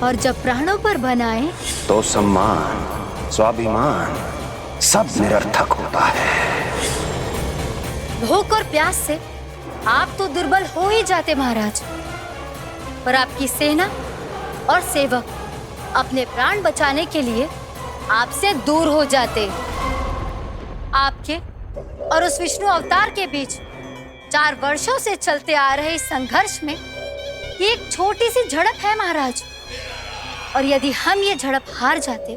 और जब प्राणों पर बनाए तो सम्मान, स्वाभिमान सब निरर्थक होता है। भूख और प्यास से आप तो दुर्बल हो ही जाते महाराज, पर आपकी सेना और सेवक अपने प्राण बचाने के लिए आपसे दूर हो जाते। आपके और उस विष्णु अवतार के बीच 4 वर्षों से चलते आ रहे इस संघर्ष में ये एक छोटी सी झड़प है महाराज, और यदि हम ये झड़प हार जाते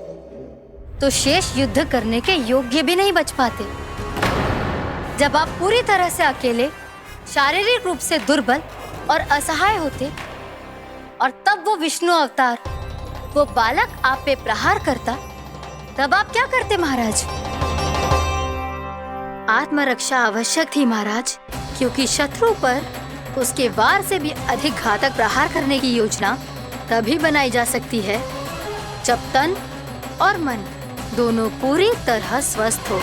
तो शेष युद्ध करने के योग्य भी नहीं बच पाते। जब आप पूरी तरह से अकेले, शारीरिक रूप से दुर्बल और असहाय होते, और तब वो विष्णु अवतार, वो बालक आप पे प्रहार करता, तब आप क्या करते महाराज? आत्मरक्षा आवश्यक थी महाराज, क्योंकि शत्रु पर उसके वार से भी अधिक घातक प्रहार करने की योजना तभी बनाई जा सकती है जब तन और मन दोनों पूरी तरह स्वस्थ हो।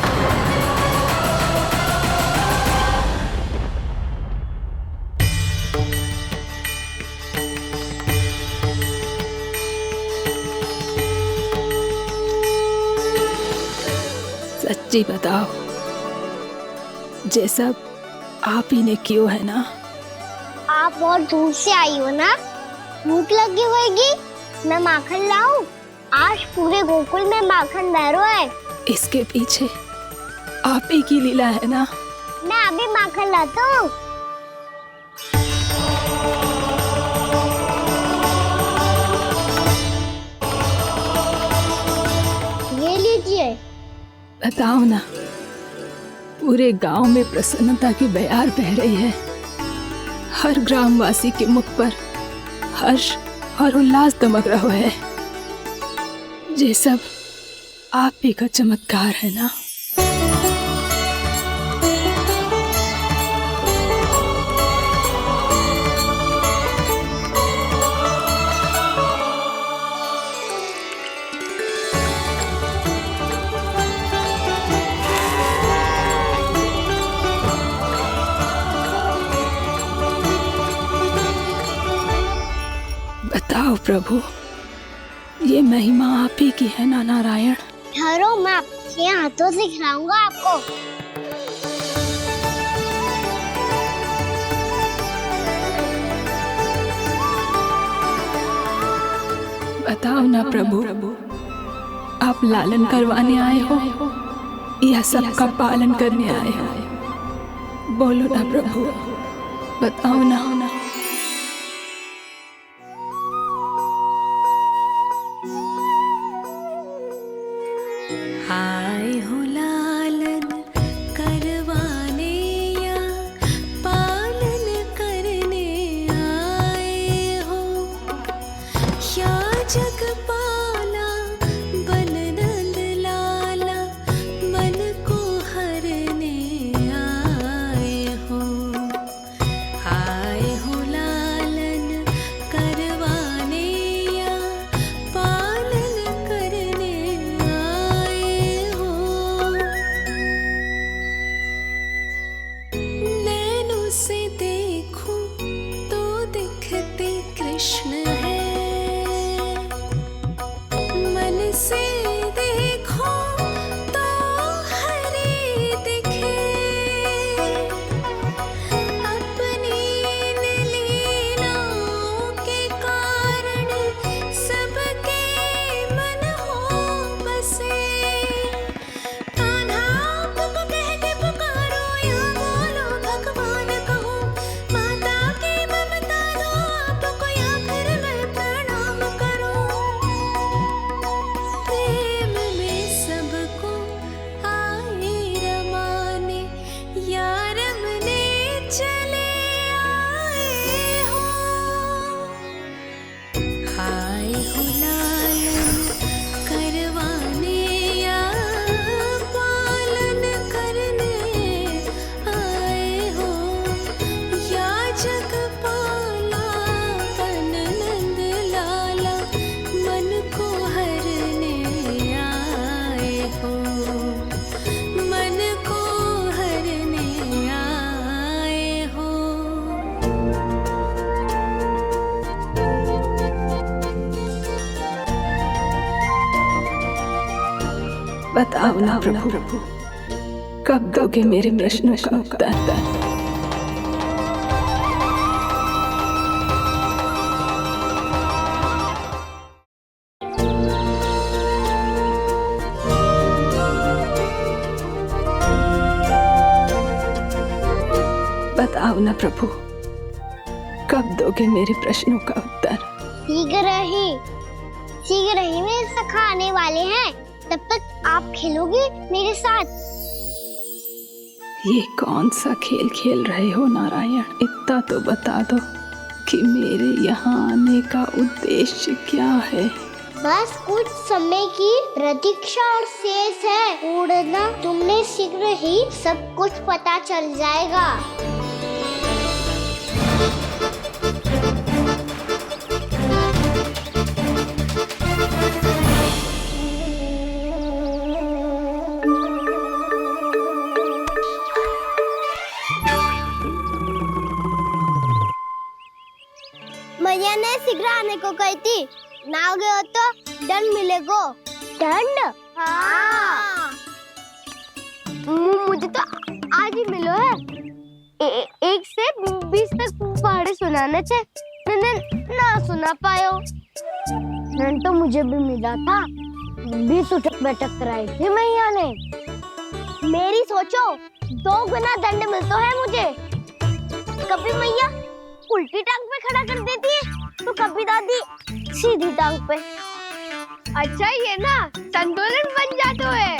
सच्ची बताओ, ये सब आप ही ने क्यों है ना? आप बहुत दूर से आई हो ना, भूख लगी होगी। मैं माखन लाऊं? आज पूरे गोकुल में माखन बह रहा है। इसके पीछे आप ही की लीला है ना? मैं अभी माखन लाता हूँ। ये लीजिए। बताओ ना, पूरे गांव में प्रसन्नता की बयार बह रही है। हर ग्रामवासी के मुख पर हर्ष और उल्लास दमक रहा है। ये सब आप ही का चमत्कार है ना? बताओ प्रभु, ये महिमा आप ही की है ना नारायण? ठहरो, मैं आपके हाथों से खिलाऊंगा आपको। बताओ ना प्रभु, आप लालन करवाने आए हो या सबका पालन करने आए हो? बोलो ना प्रभु, बताओ ना। आए हो लालन करवाने या पालन करने आए हो, या जगपाला बन नंद लाला मन को हरने आए हो। आए हो लालन करवाने या पालन करने आए हो। नैनों से देखूं तो दिखते कृष्ण है, मन से देखो तो हरि दिखे। अपनी इन लीलाओं के कारण सबके मन हो बसे। कान्हा आपको कह के पुकारो या बोलो भगवान कहो, माता की ममता दो आपको या फिर मैं प्रणाम करूं। प्रेम में सबको आए रमाने, या रमने चले आए हो। आए हो लालन करवाने या पालन करने आए हो, या जगपाला बन नंद लाला मन को हरने आए हो। मन को हरने आए हो। बताओ ना प्रभु, कब दोगे मेरे प्रश्नों का उत्तर? बताओ ना प्रभु, कब दोगे मेरे प्रश्नों का उत्तर? शीघ्र ही मेरे सखा आने वाले हैं। तब तक आप खेलोगे मेरे साथ। ये कौन सा खेल खेल रहे हो नारायण? इतना तो बता दो कि मेरे यहाँ आने का उद्देश्य क्या है? बस कुछ समय की प्रतीक्षा और शेष है। उड़ना तुमने शीघ्र ही सब कुछ पता चल जाएगा। मैया ने शीघ्र आने को कही थी। ना हो गए हो तो दंड मिलेगा। दंड? हाँ। मुझे तो आज ही मिलो है। 1 से 20 तक पहाड़े सुनाने थे, ना सुना पायो। दंड तो मुझे भी मिला था। 20 उठक बैठक कराई थी मैया ने। मेरी सोचो 2 गुना दंड मिलता है मुझे। कभी मैया उल्टी टांग पे खड़ा कर देती है तो कभी दादी सीधी टांग पे। अच्छा ये ना संतुलन बन जाता है।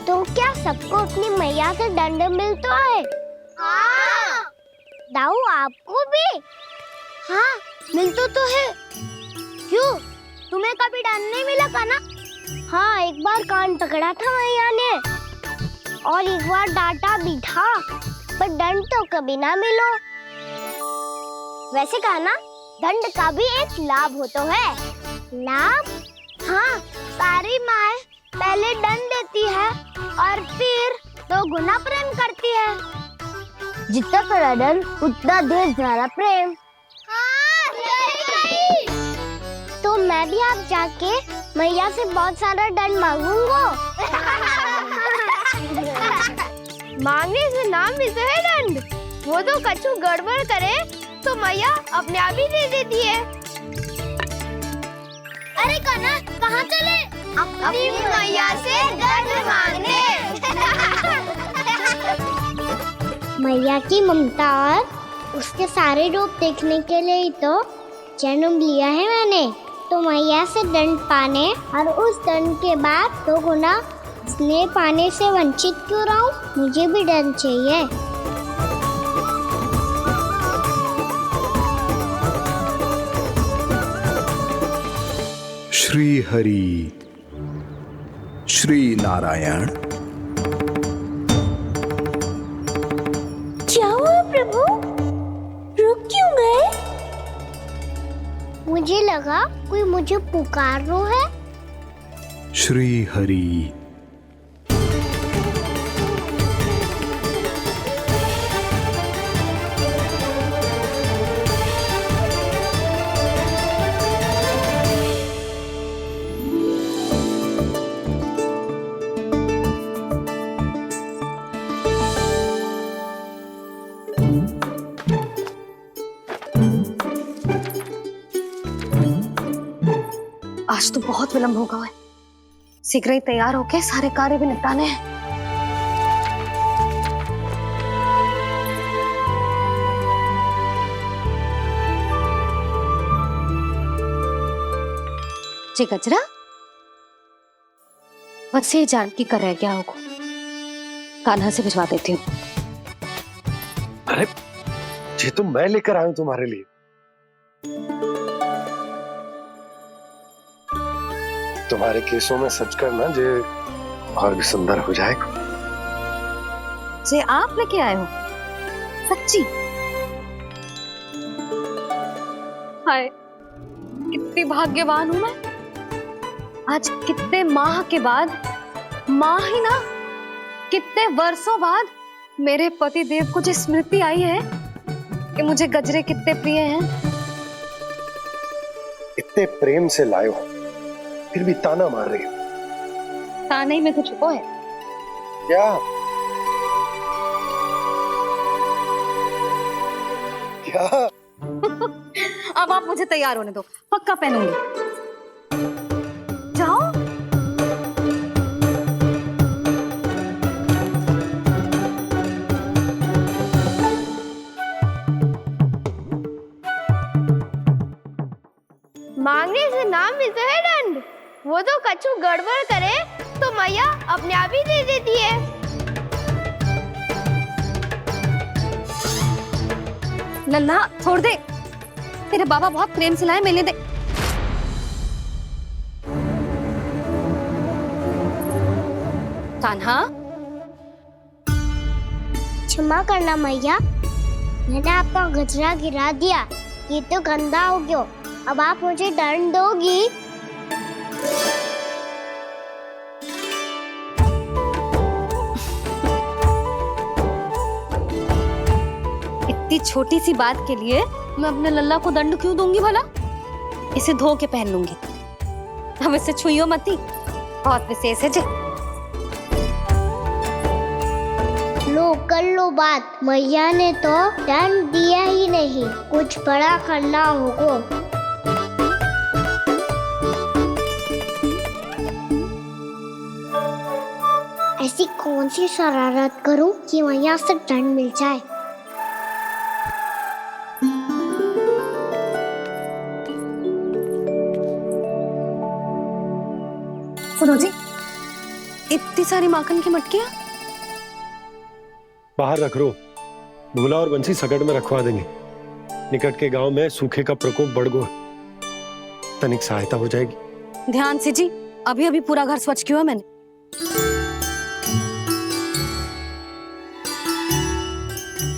तो क्या सबको अपनी मैया से दंड मिलता है? हाँ। दाऊ आपको भी? हाँ मिलता तो है। क्यों, तुम्हें कभी दंड नहीं मिला था ना? हाँ, एक बार कान पकड़ा था मैया ने और एक बार डांटा भी था, पर दंड तो कभी ना मिलो। वैसे कहा ना, दंड का भी एक लाभ होता है। लाभ? हाँ, सारी माँ पहले दंड देती है और फिर 2 गुना प्रेम करती है। जितना बड़ा दंड उतना ढेर सारा प्रेम। हाँ, सही। तो मैं भी आप जाके मैया से बहुत सारा दंड मांगूंगा। मांगने से ना मिलता है दंड। वो तो कछु गड़बड़ करे तो मैया अपने आप ही दे देती है। अरे कन्हा, कहाँ चले? अपनी मैया से दंड मांगने। मैया की ममता और उसके सारे रूप देखने के लिए ही तो जन्म लिया है मैंने। तो मैया से दंड पाने और उस दंड के बाद 2 गुना स्नेह पाने से वंचित क्यों रहूं? मुझे भी दंड चाहिए। श्री हरि, श्री नारायण। क्या हुआ प्रभु? रुक क्यों गए? मुझे लगा कोई मुझे पुकार रहा है। श्री हरि। आज तो बहुत विलंब होगा है। शीघ्र ही तैयार होके सारे कार्य भी निपटाने हैं। जे गजरा, बस ये जान की कर रह गया होगा। कान्हा से भिजवा देती हूँ। अरे ये तो मैं लेकर आया हूं तुम्हारे लिए। तुम्हारे केसों में सच करना जे और भी सुंदर हो जाएगा। जे आप लेके आए हो? सच्ची? हाय, कितनी भाग्यवान हूं मैं। आज कितने माह के बाद, माह ही ना, कितने वर्षों बाद मेरे पति देव को जो स्मृति आई है कि मुझे गजरे कितने प्रिय हैं। इतने प्रेम से लाए हो, फिर भी ताना मार रही हो। ताने में कुछ छुपो है क्या? क्या? अब आप मुझे तैयार होने दो, पक्का पहनूंगी। जाओ। मांगने से नाम मिलता है दंड। वो तो कछु गड़बड़ करे तो मैया अपने आप ही दे देती है। लल्ला छोड़ दे, तेरे बाबा बहुत प्रेम से लाए, मिलने दे। कान्हा, क्षमा करना मैया, मैंने आपका गजरा गिरा दिया। ये तो गंदा हो गया। अब आप मुझे दंड दोगी? इतनी छोटी सी बात के लिए मैं अपने लल्ला को दंड क्यों दूंगी भला? इसे धो के पहन लूंगी। अब इसे छुइयो मती, बहुत विशेष है जे। लो कर लो बात। मैया ने तो दंड दिया ही नहीं, कुछ बड़ा करना होगा। ऐसी कौन सी शरारत करूं कि मैया से दंड मिल जाए? सुनो जी, इतनी सारी माखन की मटकियां बाहर रख रो, भूला और बंसी सकट में रखवा देंगे। निकट के गांव में सूखे का प्रकोप बढ़ गो, तनिक सहायता हो जाएगी। ध्यान से जी, अभी अभी पूरा घर स्वच्छ किया मैंने।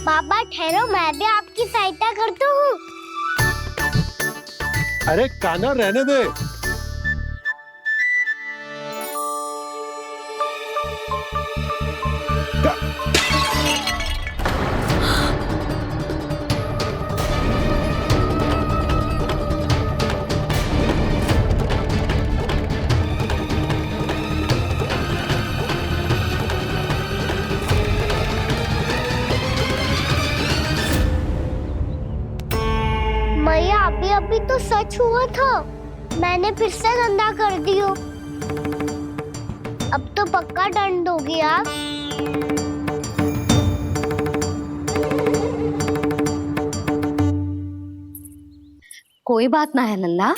पापा ठहरो, मैं भी आपकी सहायता करता हूँ। अरे कान्हा रहने दे। मैया अभी अभी तो सच हुआ था, मैंने फिर से गंदा कर दियो। अब तो पक्का दंड दोगी आप। कोई बात ना है लल्ला,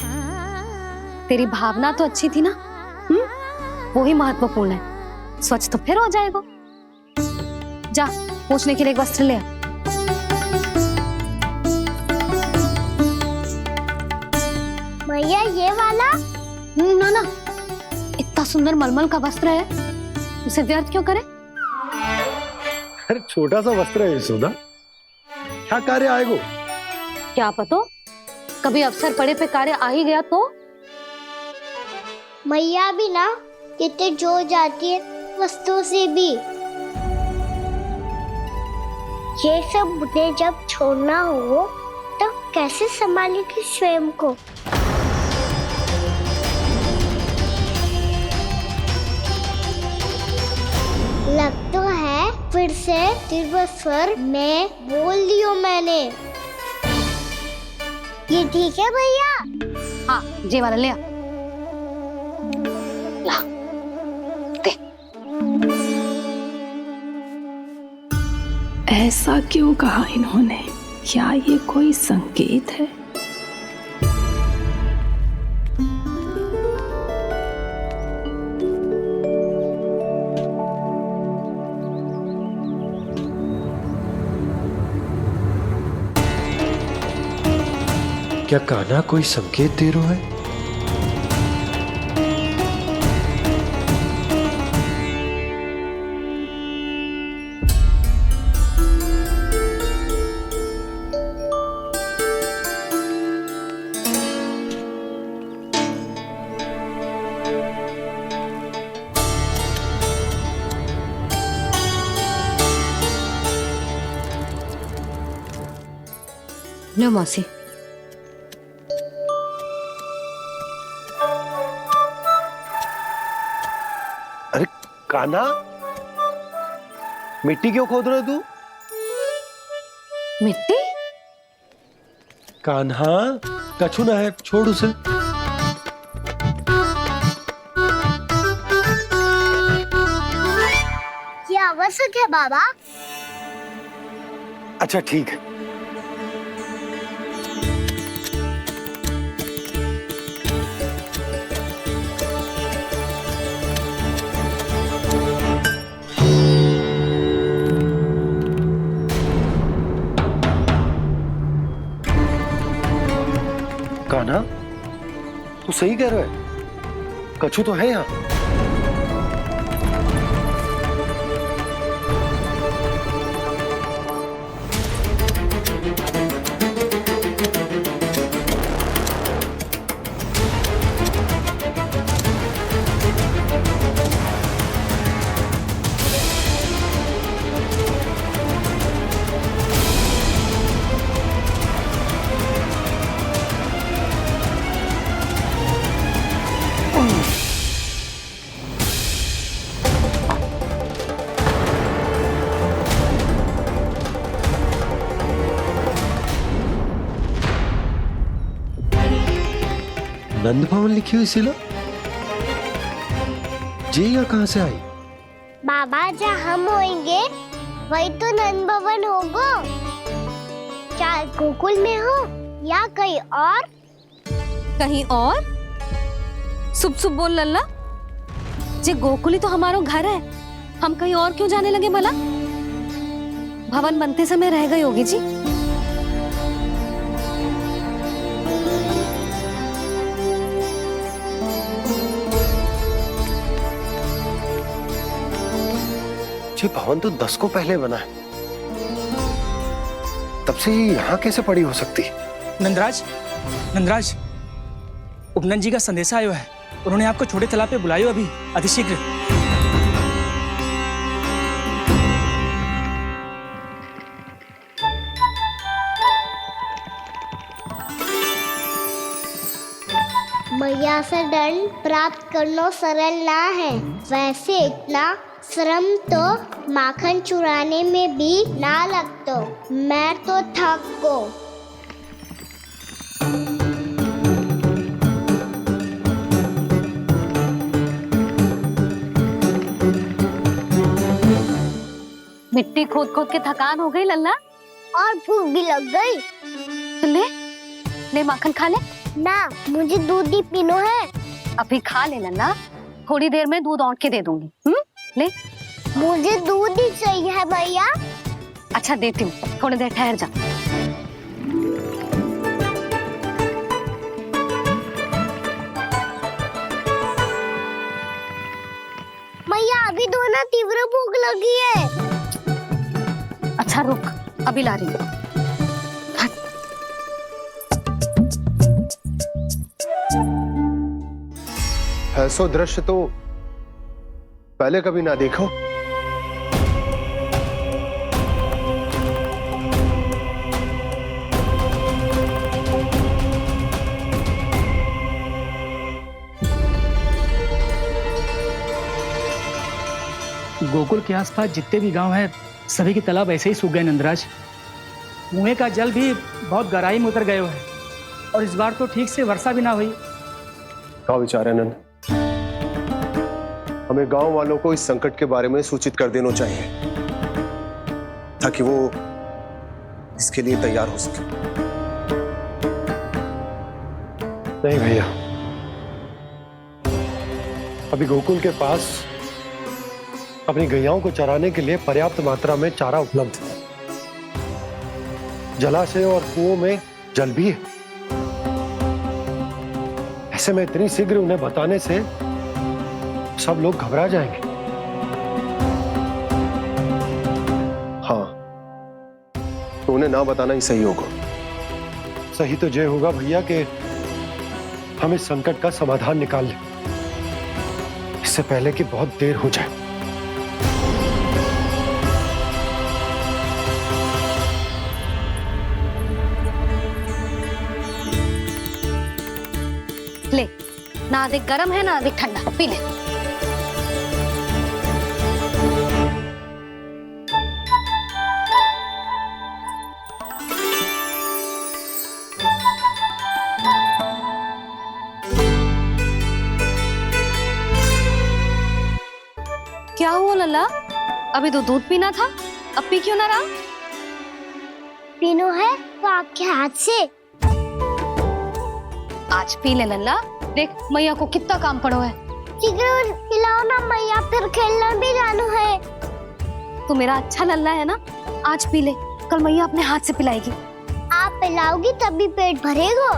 तेरी भावना तो अच्छी थी ना, वो ही महत्वपूर्ण है। स्वच्छ तो फिर हो जाएगा। जा, पोंछने के लिए एक वस्त्र ले आ। भैया ये वाला? ना ना, इतना सुंदर मलमल का वस्त्र है, उसे व्यर्थ क्यों करे? अरे छोटा सा वस्त्र है यशोदा, क्या कार्य आएगो? क्या पता, कभी अवसर पड़े पे कार्य आ ही गया तो। मैया भी ना कितने जो जाती है वस्तुओं से भी। ये सब मुझे जब छोड़ना हो तो कैसे संभालेगी स्वयं को? लगता है फिर से तीव्र स्वर में बोल दियो मैंने। ये ठीक है भैया? हाँ, जे वाला ले आ। ला, दे। ऐसा क्यों कहा इन्होंने? क्या ये कोई संकेत है? क्या कान्हा कोई संकेत दे रहा है? लो मौसी। अरे कान्हा, मिट्टी क्यों खोद रहे तू? मिट्टी? कान्हा, कछु ना है, छोड़ उसे। ये आवश्यक है बाबा। अच्छा ठीक है। कान्हा, तू सही कह रहा है, कछु तो है यहाँ। नंद भवन लिखी हुई सिला, ये यहाँ कहाँ से आई? बाबा जहाँ हम होंगे वही तो नंद भवन होगा। चाहे गोकुल में हो या कहीं और। कहीं और? सुब सुब बोल लल्ला। जे गोकुली तो हमारो घर है, हम कहीं और क्यों जाने लगे भला? भवन बनते समय रह गई होगी जी। ये भवन तो 10 को पहले बना है, तब से ये यहाँ कैसे पड़ी हो सकती? नंदराज, नंदराज, उपनंद जी का संदेशा आयो है। उन्होंने आपको छोटे तालाब पे बुलायो अभी, अतिशीघ्र। मैया से दंड प्राप्त करना सरल ना है। वैसे इतना श्रम तो माखन चुराने में भी ना लगतो। मैं तो थक गो। मिट्टी खोद खोद के थकान हो गई लल्ला, और भूख भी लग गई। तो ले ले माखन खा ले। ना, मुझे दूध ही पीनो है। अभी खा ले लल्ला, थोड़ी देर में दूध औंट के दे दूंगी। ले। मुझे दूध ही चाहिए है भैया। अच्छा देती हूँ, थोड़ी देर ठहर जा। मैया अभी तो ना तीव्र भूख लगी है। अच्छा रुक, अभी ला रही हूँ। ऐसा दृश्य तो पहले कभी ना देखो। गोकुल के आसपास जितने भी गांव हैं, सभी के तालाब ऐसे ही सूख गए नंदराज। कुएं का जल भी बहुत गहराई में उतर गए हुए है, और इस बार तो ठीक से वर्षा भी ना हुई। क्या विचार है नंद? हमें गांव वालों को इस संकट के बारे में सूचित कर देना चाहिए, ताकि वो इसके लिए तैयार हो सके। नहीं भैया, अभी गोकुल के पास अपनी गैयाओं को चराने के लिए पर्याप्त मात्रा में चारा उपलब्ध है। जलाशय और कुओं में जल भी है। ऐसे में इतनी शीघ्र उन्हें बताने से सब लोग घबरा जाएंगे। हाँ, तो उन्हें ना बताना ही सही होगा। सही तो ये होगा भैया कि हम इस संकट का समाधान निकाल लें, इससे पहले कि बहुत देर हो जाए। ना अधिक गर्म है ना अधिक ठंडा, पी ले। क्या हुआ लल्ला? अभी तो दूध पीना था, अब पी क्यों ना रहा? पीनो है तो आपके हाथ से। आज पी ले लल्ला, देख मैया को कितना काम पड़ो है। शीघ्र खिलाओ ना मैया, फिर खेलने भी जाना है। तू मेरा अच्छा लल्ला है ना, आज पी ले, कल मैया अपने हाथ से पिलाएगी। आप पिलाओगी तभी पेट भरेगा,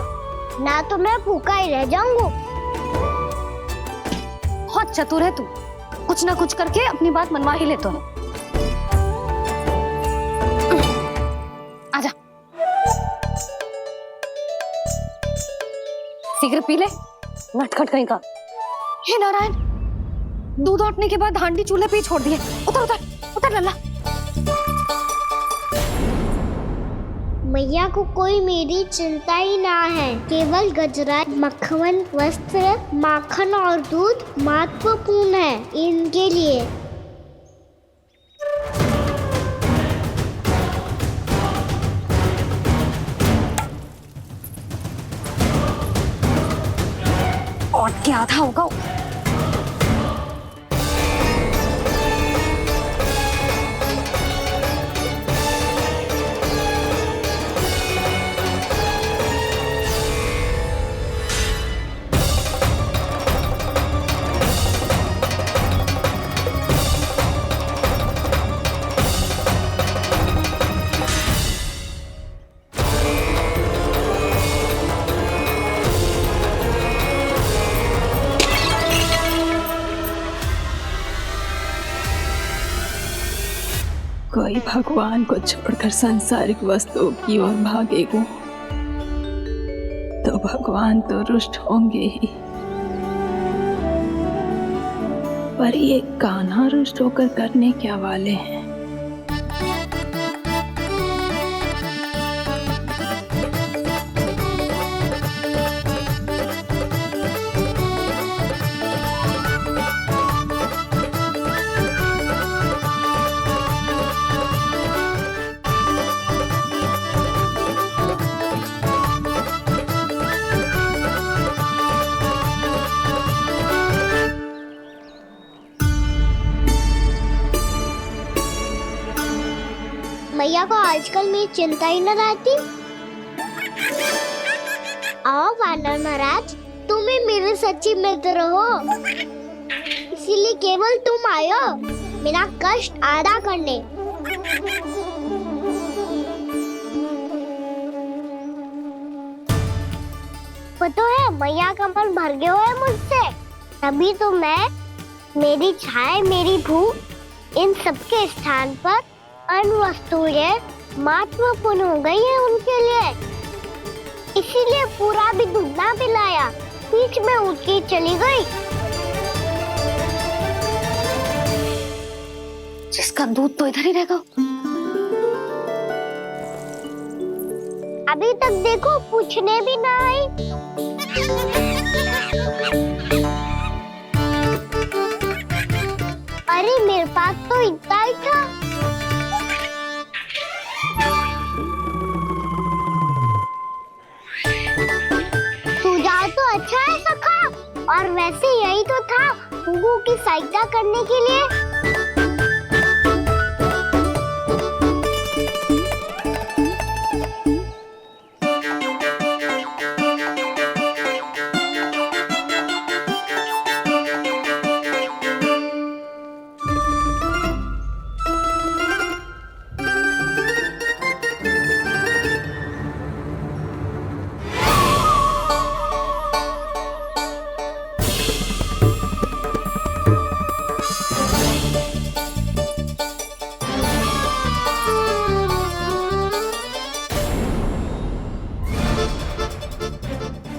ना तो मैं भूखा ही रह जाऊंगा। बहुत चतुर है तू, कुछ ना कुछ करके अपनी बात मनवा ही लेता है। आजा, शीघ्र पी ले, नटखट कहीं का। हे नारायण, दूध औटने के बाद हांडी चूल्हे पे ही छोड़ दिए। उतर उतर उतर लल्ला। मैया को कोई मेरी चिंता ही ना है, केवल गजरा, मक्खन, वस्त्र, माखन और दूध महत्वपूर्ण है इनके लिए। और क्या था होगा? कोई भगवान को छोड़कर सांसारिक वस्तुओं की ओर भागेगा तो भगवान तो रुष्ट होंगे ही, पर ये कान्हा रुष्ट होकर करने क्या वाले हैं? मैया को आजकल मेरी चिंता ही न रहती। आओ वानर महाराज, तुम ही मेरे सच्ची मित्र हो, इसीलिए केवल तुम आयो मेरा कष्ट आधा करने। पता है मैया का मन भर गया है मुझसे, तभी तो मैं, मेरी छाया, मेरी भूख, इन सबके स्थान पर अन्य वस्तुएं महत्वपूर्ण हो गई है उनके लिए। इसीलिए पूरा भी दूध ना पिलाया, बीच में उठ के चली गई। जिसका दूध तो इधर ही रहेगा। अभी तक देखो पूछने भी ना आई। अरे मेरे पास तो इतना ही था। सुझाव तो अच्छा है सखा, और वैसे यही तो था गुगू की सहायता करने के लिए।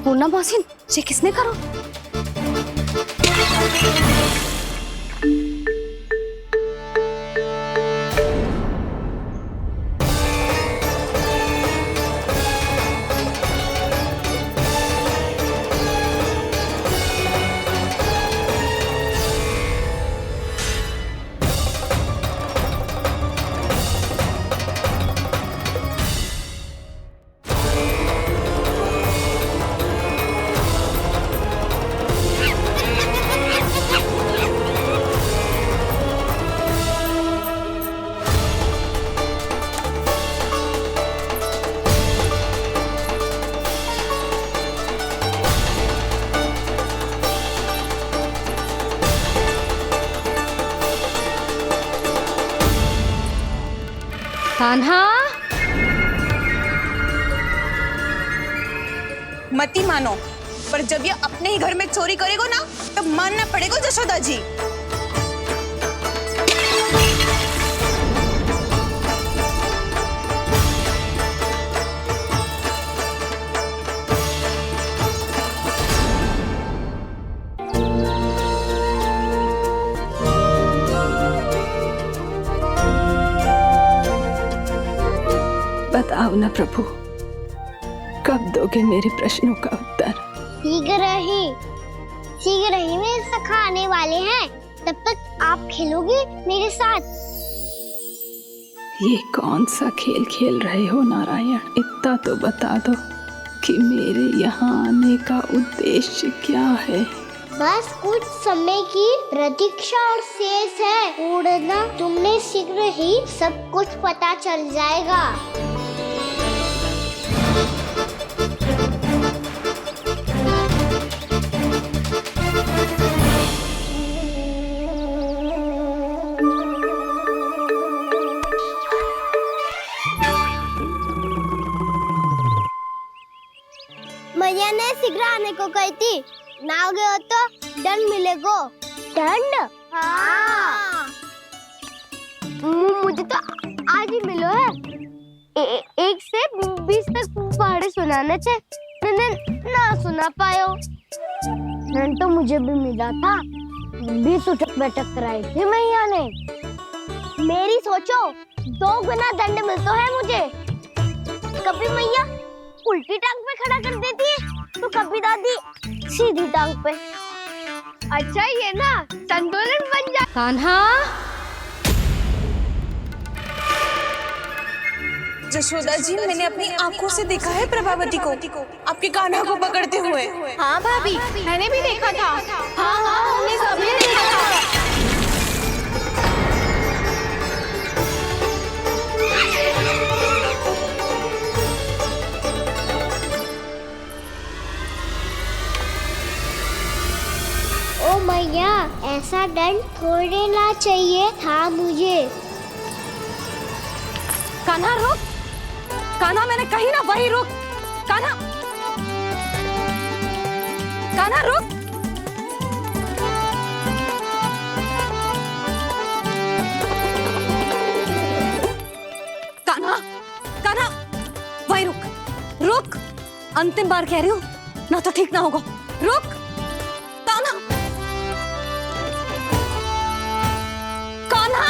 पूर्णा मौसी, ये किसने करो? कान्हा, मत ही मानो, पर जब ये अपने ही घर में चोरी करेगा ना तब मानना पड़ेगा जशोदा जी। बताओ ना प्रभु, कब दोगे मेरे प्रश्नों का उत्तर? शीघ्र ही मेरे सखा आने वाले हैं, तब तक आप खेलोगे मेरे साथ। ये कौन सा खेल खेल रहे हो नारायण? इतना तो बता दो कि मेरे यहाँ आने का उद्देश्य क्या है? बस कुछ समय की प्रतीक्षा और शेष है। उड़ना तुमने शीघ्र ही सब कुछ पता चल जाएगा। मैया ने शीघ्र आने को कही थी, ना हो गए हो तो दंड मिलेगा। दंड? हाँ। मुझे तो आज ही मिलो है। 1 से 20 तक पहाड़े सुनाने थे, ना सुना पायो। दंड तो मुझे भी मिला था, 20 उठक बैठक कराई थी मैया ने। मेरी सोचो, 2 गुना दंड मिलता है मुझे। कभी मैया उल्टी टांग पे खड़ा कर देती है, तो कभी दादी सीधी टांग पे। अच्छा ये ना संतुलन बन जा। कान्हा, जशोदा जी, मैंने अपनी आंखों से देखा है प्रभावती को आपके कान्हा को पकड़ते हुए। हाँ भाभी, मैंने भी देखा था। हाँ, हमने सभी ने देखा था। ओ मैया, ऐसा दंड थोड़े ना चाहिए था मुझे। कान्हा रुक, कान्हा मैंने कही ना वही रुक। कान्हा, कान्हा रुक। कान्हा, कान्हा वही रुक, रुक। अंतिम बार कह रही हूँ, ना तो ठीक ना होगा। रुक कान्हा, कान्हा।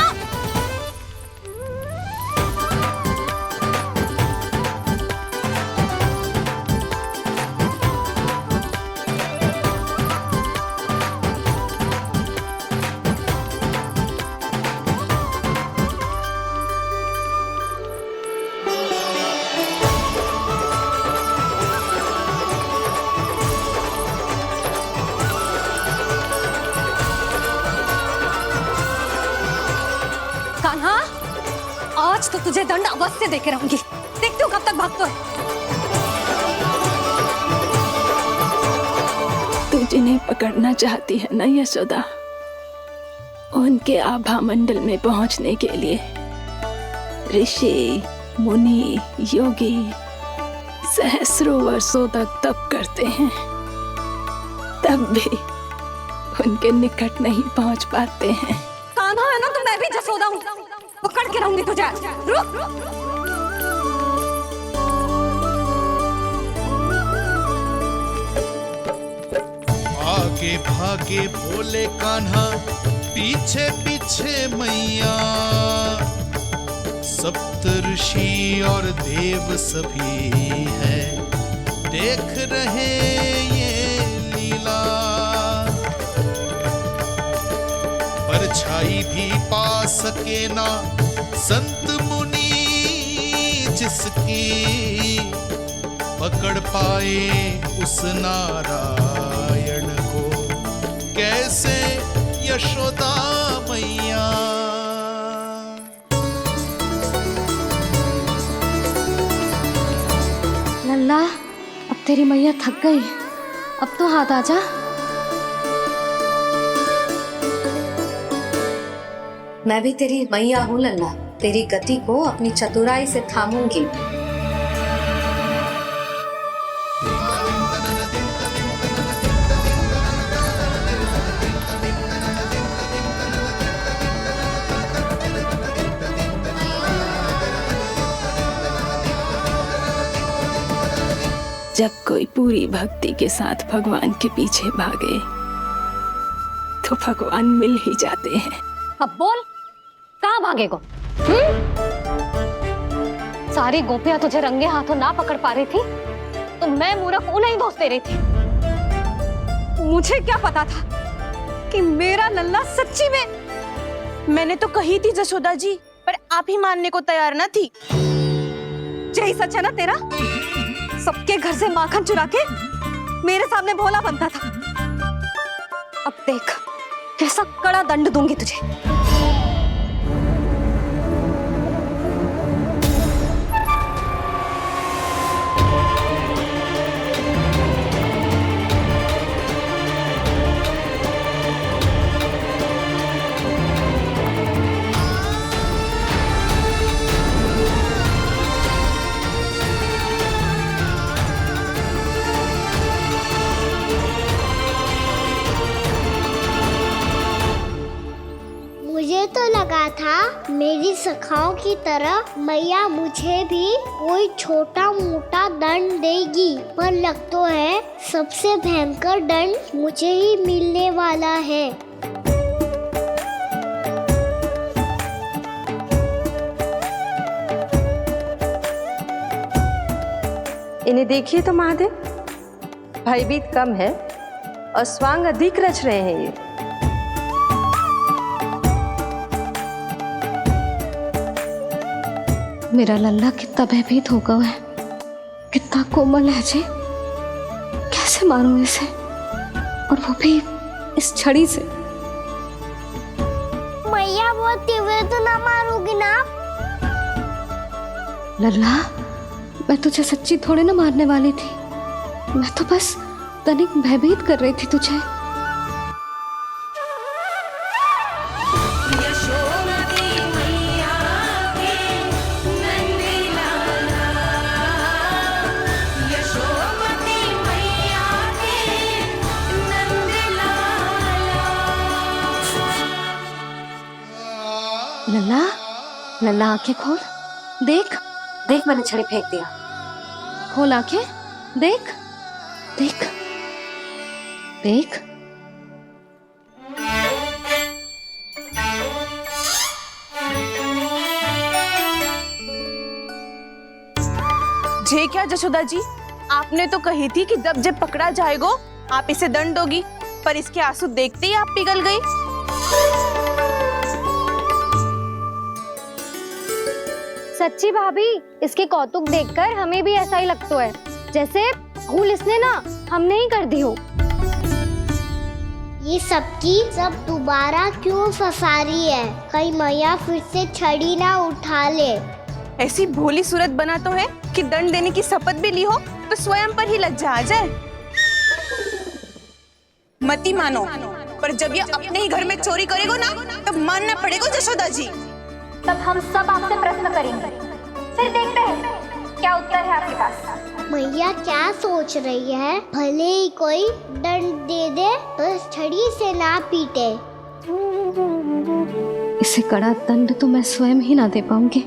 कान्हा, आज तो तुझे दंड अवश्य देके रहूंगी। देखती हूँ कब तक भागता है। तू जिन्हें पकड़ना चाहती है ना यशोदा, उनके आभा मंडल में पहुंचने के लिए ऋषि, मुनि, योगी सहस्रों वर्षों तक तप करते हैं, तब भी उनके निकट नहीं पहुंच पाते हैं। कान्हा है ना, तो मैं भी जसोदा हूँ, पकड़ के रहूंगी तुझे। रुक। आगे भागे बोले कान्हा, पीछे पीछे मैया। सप्तऋषि और देव सभी है, देख रहे ये लीला। परछाई भी पा सके ना संत मुनि, जिसकी पकड़ पाए उस नारायण को, कैसे यशोदा मैया। लल्ला, अब तेरी मैया थक गई, अब तो हाथ आजा। मैं भी तेरी मैया हूँ लल्ला। तेरी गति को अपनी चतुराई से थामूंगी। जब कोई पूरी भक्ति के साथ भगवान के पीछे भागे तो भगवान मिल ही जाते हैं। अब बोल, कहाँ भागेगो? सारी गोपियां तुझे रंगे हाथों ना पकड़ पा रही थी तो मैं मूर्ख उन्हें ही दोष दे रही थी। मुझे क्या पता था कि मेरा लल्ला सच्ची में। मैंने तो कही थी जशोदा जी, पर आप ही मानने को तैयार न थी। यही सच है ना तेरा? सबके घर से माखन चुरा के मेरे सामने भोला बनता था। अब देख कैसा कड़ा दंड दूंगी तुझे। मुझे तो लगा था मेरी सखाओं की तरह मैया मुझे भी कोई छोटा मोटा दंड देगी, पर लग तो है सबसे भयंकर दंड मुझे ही मिलने वाला है। इन्हें देखिए तो महादेव, भयभीत कम है और स्वांग अधिक रच रहे हैं ये। मेरा लल्ला कितना भयभीत हो गया है, कितना कोमल है जी। कैसे मारूं इसे, और वो भी इस छड़ी से। मैया बहुत तीव्र तो ना मारोगी ना? लल्ला, मैं तुझे सच्ची थोड़े ना मारने वाली थी। मैं तो बस तनिक भयभीत कर रही थी तुझे। लल्ला, लल्ला आंखें खोल, देख देख मैंने छड़ी फेंक दिया। खोल आंखें, देख देख देख। जे क्या जशोदा जी, आपने तो कही थी कि जब पकड़ा जाएगा आप इसे दंड दोगी, पर इसके आंसू देखते ही आप पिघल गई। सच्ची भाभी, इसके कौतुक देखकर हमें भी ऐसा ही लगता है जैसे भूल इसने ना हमने ही कर दी हो। ये सबकी सब दोबारा क्यों फंसा रही है? कहीं मैया फिर से छड़ी ना उठा ले। ऐसी भोली सूरत बना तो है कि दंड देने की शपथ भी ली हो तो स्वयं पर ही लज्जा आ जाए। मती मानो, पर जब ये अपने ही घर में चोरी करेगा ना तब मानना पड़ेगा जशोदा जी। तब हम सब आपसे प्रश्न करेंगे, फिर देखते हैं क्या उत्तर है आपके पास। मैया क्या सोच रही है? भले ही कोई दंड दे दे, बस छड़ी से ना पीटे। इसे कड़ा दंड तो मैं स्वयं ही ना दे पाऊंगी,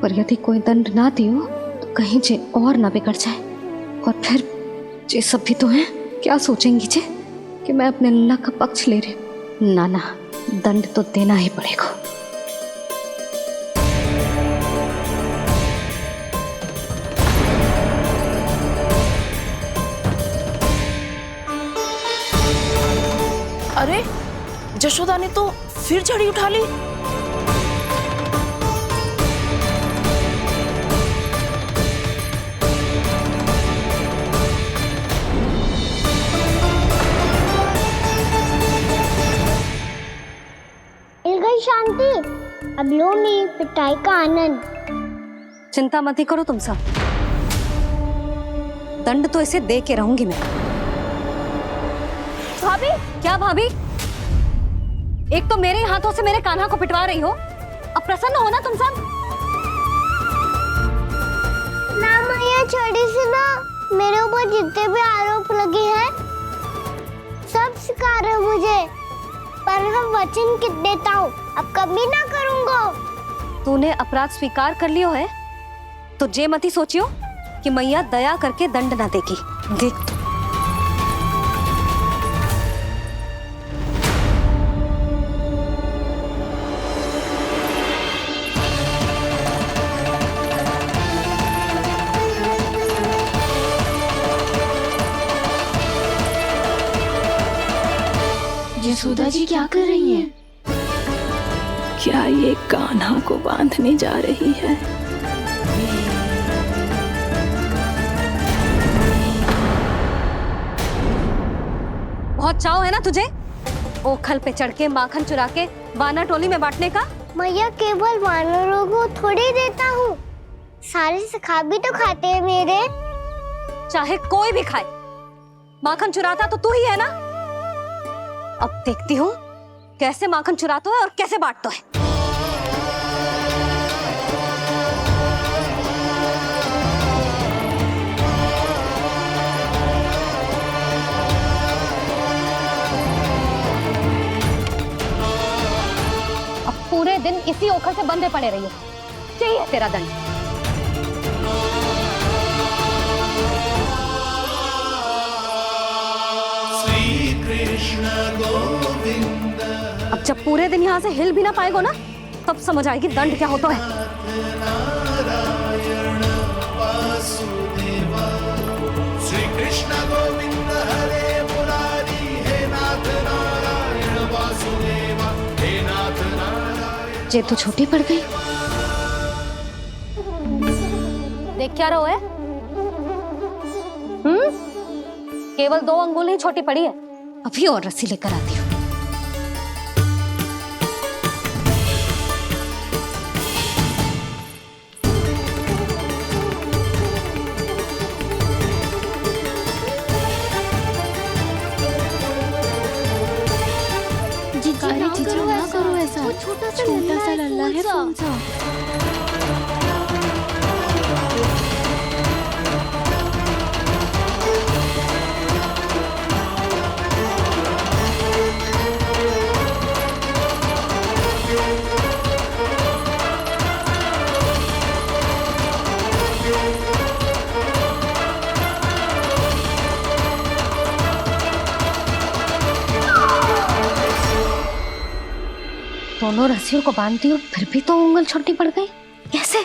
पर यदि कोई दंड ना दियो तो कहीं जे और ना बिगड़ जाए। और फिर जे सब भी तो हैं, क्या सोचेंगी जे कि मैं अपने लल्ला का पक्ष ले रही। ना ना, दंड तो देना ही पड़ेगा। अरे जशोदा ने तो फिर छड़ी उठा ली। मिल गई शांति, अब लो मेरी पिटाई का आनंद। चिंता मत ही करो तुम सब, दंड तो इसे दे के रहूंगी मैं। भाभी, क्या भाभी? एक तो मेरे हाथों से मेरे कान्हा को पिटवा रही हो, अब प्रसन्न हो ना तुम सब? ना मैया छोड़ी सी ना, मेरे ऊपर जितने भी आरोप लगे हैं सब स्वीकार है मुझे, पर मैं वचन कित देता हूँ अब कभी ना करूँगा। तूने अपराध स्वीकार कर लियो है तो जे मती सोचियो कि मैया दया करके दंड ना देगी। देख यशोदा जी क्या कर रही हैं? क्या ये कान्हा को बांधने जा रही है? बहुत चाव है ना तुझे ओखल पे चढ़ के माखन चुरा के वानर टोली में बांटने का? मैया केवल वानरों को थोड़ी देता हूँ, सारे सिखा भी तो खाते हैं मेरे। चाहे कोई भी खाए, माखन चुराता तो तू ही है ना। अब देखती हूँ कैसे माखन चुराता है और कैसे बांटता है। अब पूरे दिन इसी ओखल से बंधे पड़े रहिए, चाहिए तेरा दंड। अब जब पूरे दिन यहाँ से हिल भी ना पाएगो ना, तब समझ आएगी दंड क्या होता है। श्री कृष्ण गोविंद हरे मुरारी, हे नाथ नारायण वासुदेवा, हे नाथ नारायण। जे तो छोटी पड़ गई। देख क्या रहो है? केवल 2 अंगुल ही छोटी पड़ी है, अभी और रस्सी लेकर आती हूँ। ना करो ऐसा, छोटा सा लल्ला है कौन सा? दोनों रस्सियों को बांधती हूँ फिर भी तो उंगल छोटी पड़ गई, कैसे?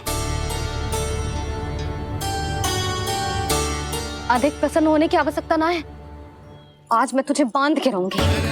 अधिक प्रसन्न होने की आवश्यकता ना है, आज मैं तुझे बांध के रहूंगी।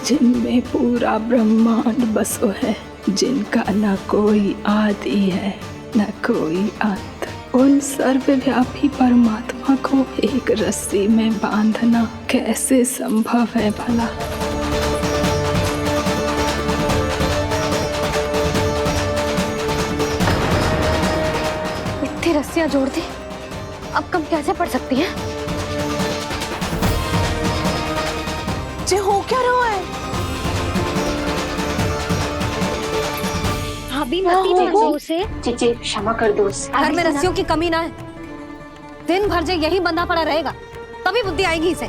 जिनमें पूरा ब्रह्मांड बसो है, जिनका न कोई आदि है न कोई अंत, उन सर्वव्यापी परमात्मा को एक रस्सी में बांधना कैसे संभव है भला? इतनी रस्सियां जोड़ दी, अब कम कैसे पड़ सकती हैं? जे हो क्या रहा है? भाभी मती उसे चीची क्षमा कर दो उसे। घर में रस्सियों की कमी ना है, दिन भर जे यही बंधा पड़ा रहेगा तभी बुद्धि आएगी इसे।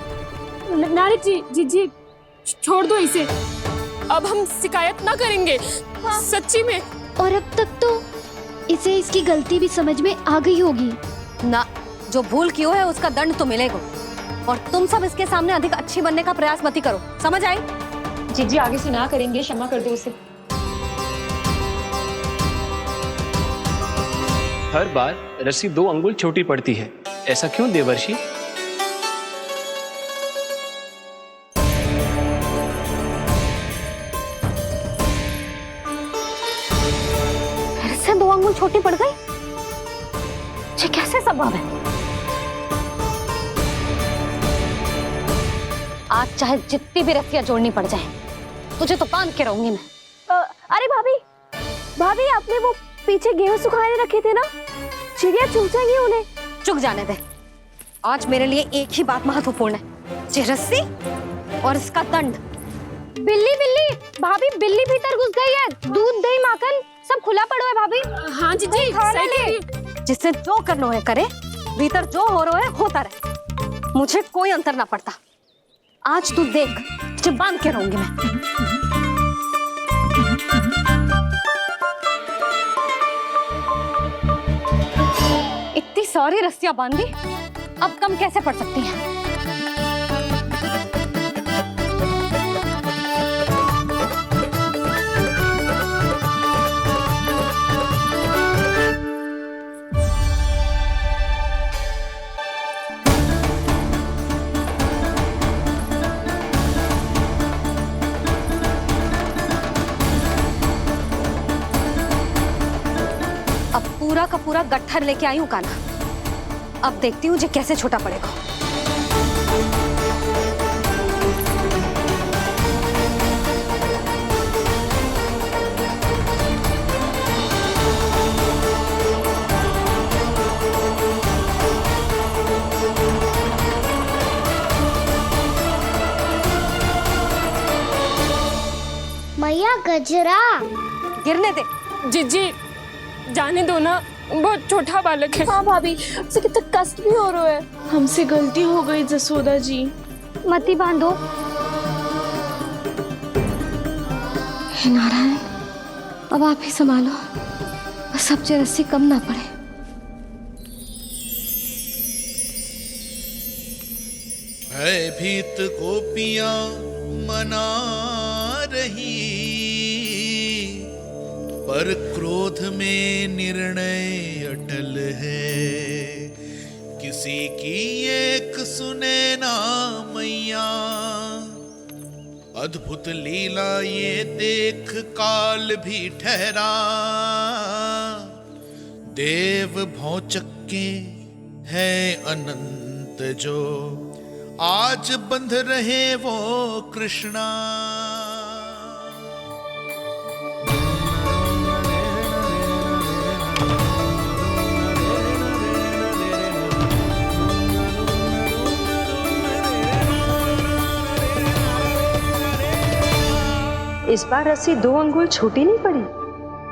नारी जी छोड़ दो इसे, अब हम शिकायत ना करेंगे। सच्ची में। और अब तक तो इसे इसकी गलती भी समझ में आ गई होगी ना। जो भूल की हो है उसका दंड तो मिलेगा, और तुम सब इसके सामने अधिक अच्छी बनने का प्रयास मत करो, समझ आई? जी आगे से ना करेंगे, क्षमा कर दो उसे। हर बार रस्सी 2 अंगुल छोटी पड़ती है, ऐसा क्यों देवर्षि? फिर से 2 अंगुल छोटी पड़ गई? ये कैसे संभव है? आज चाहे जितनी भी रस्सियां जोड़नी पड़ जाए, तुझे तो बांध के रहूंगी मैं। अरे भाभी, भाभी आपने वो पीछे गेहूं सुखाने रखे थे ना, चिड़िया चुग जाएंगी उन्हें। चुक जाने दे। आज मेरे लिए एक ही बात महत्वपूर्ण है, ये रस्सी और इसका दंड। बिल्ली बिल्ली, भाभी बिल्ली भीतर घुस गई है। दूध दही माखन सब खुला पड़ा है भाभी। हाँ जी जी, सही कह रही है। जिससे जो करना है करे, भीतर जो हो रहा है होता रहे, मुझे कोई अंतर ना पड़ता। आज तू देख, तुझे बांध के रहूंगी मैं। इतनी सारी रस्सियां बांधी, अब कम कैसे पड़ सकती हैं? अब पूरा का पूरा गट्ठर लेके आई हूँ कान्हा। अब देखती हूँ जे कैसे छोटा पड़ेगा। मैया गजरा गिरने दे। जीजी जाने दो ना, बहुत छोटा बालक है। हाँ भाभी, उसे कितना कष्ट भी हो रहा है। हमसे गलती हो गई जसोदा जी। मती बांधो। हे नारायण, अब आप ही संभालो, बस अब जे रस्सी कम ना पड़े। भयभीत गोपियां मना रही, पर क्रोध में निर्णय अटल है। किसी की एक सुने ना मैया, अद्भुत लीला ये देख काल भी ठहरा। देव भौचक्के है अनंत जो, आज बंध रहे वो कृष्णा। इस बार रस्सी 2 अंगुल छोटी नहीं पड़ी।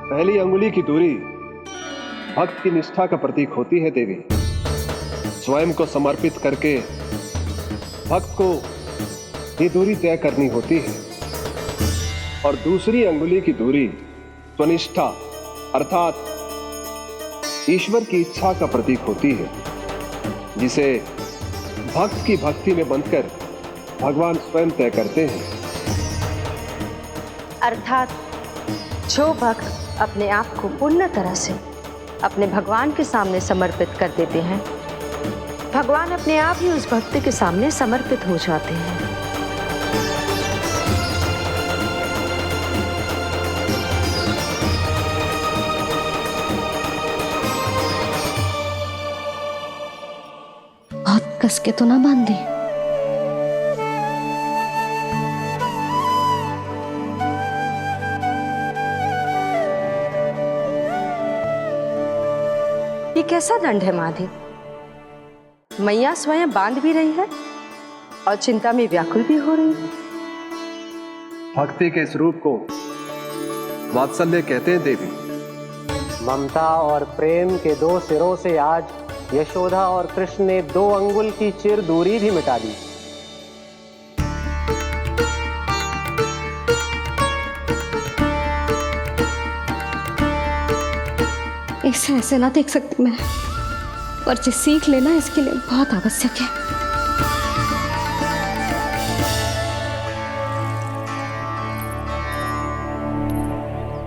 पहली अंगुली की दूरी भक्त की निष्ठा का प्रतीक होती है देवी। स्वयं को समर्पित करके भक्त को ये दूरी तय करनी होती है। और दूसरी अंगुली की दूरी स्वनिष्ठा अर्थात ईश्वर की इच्छा का प्रतीक होती है, जिसे भक्त की भक्ति में बंधकर भगवान स्वयं तय करते हैं। अर्थात जो भक्त अपने आप को पूर्ण तरह से अपने भगवान के सामने समर्पित कर देते हैं, भगवान अपने आप ही उस भक्त के सामने समर्पित हो जाते हैं। बहुत कस के तो ना बांध दी। ये कैसा दंड है माधे? मैया स्वयं बांध भी रही है और चिंता में व्याकुल भी हो रही है। भक्ति के इस रूप को वात्सल्य कहते हैं देवी। ममता और प्रेम के 2 सिरों से आज यशोदा और कृष्ण ने 2 अंगुल की चिर दूरी भी मिटा दी। इसे ऐसे ना देख सकती मैं, पर जो सीख लेना इसके लिए बहुत आवश्यक है।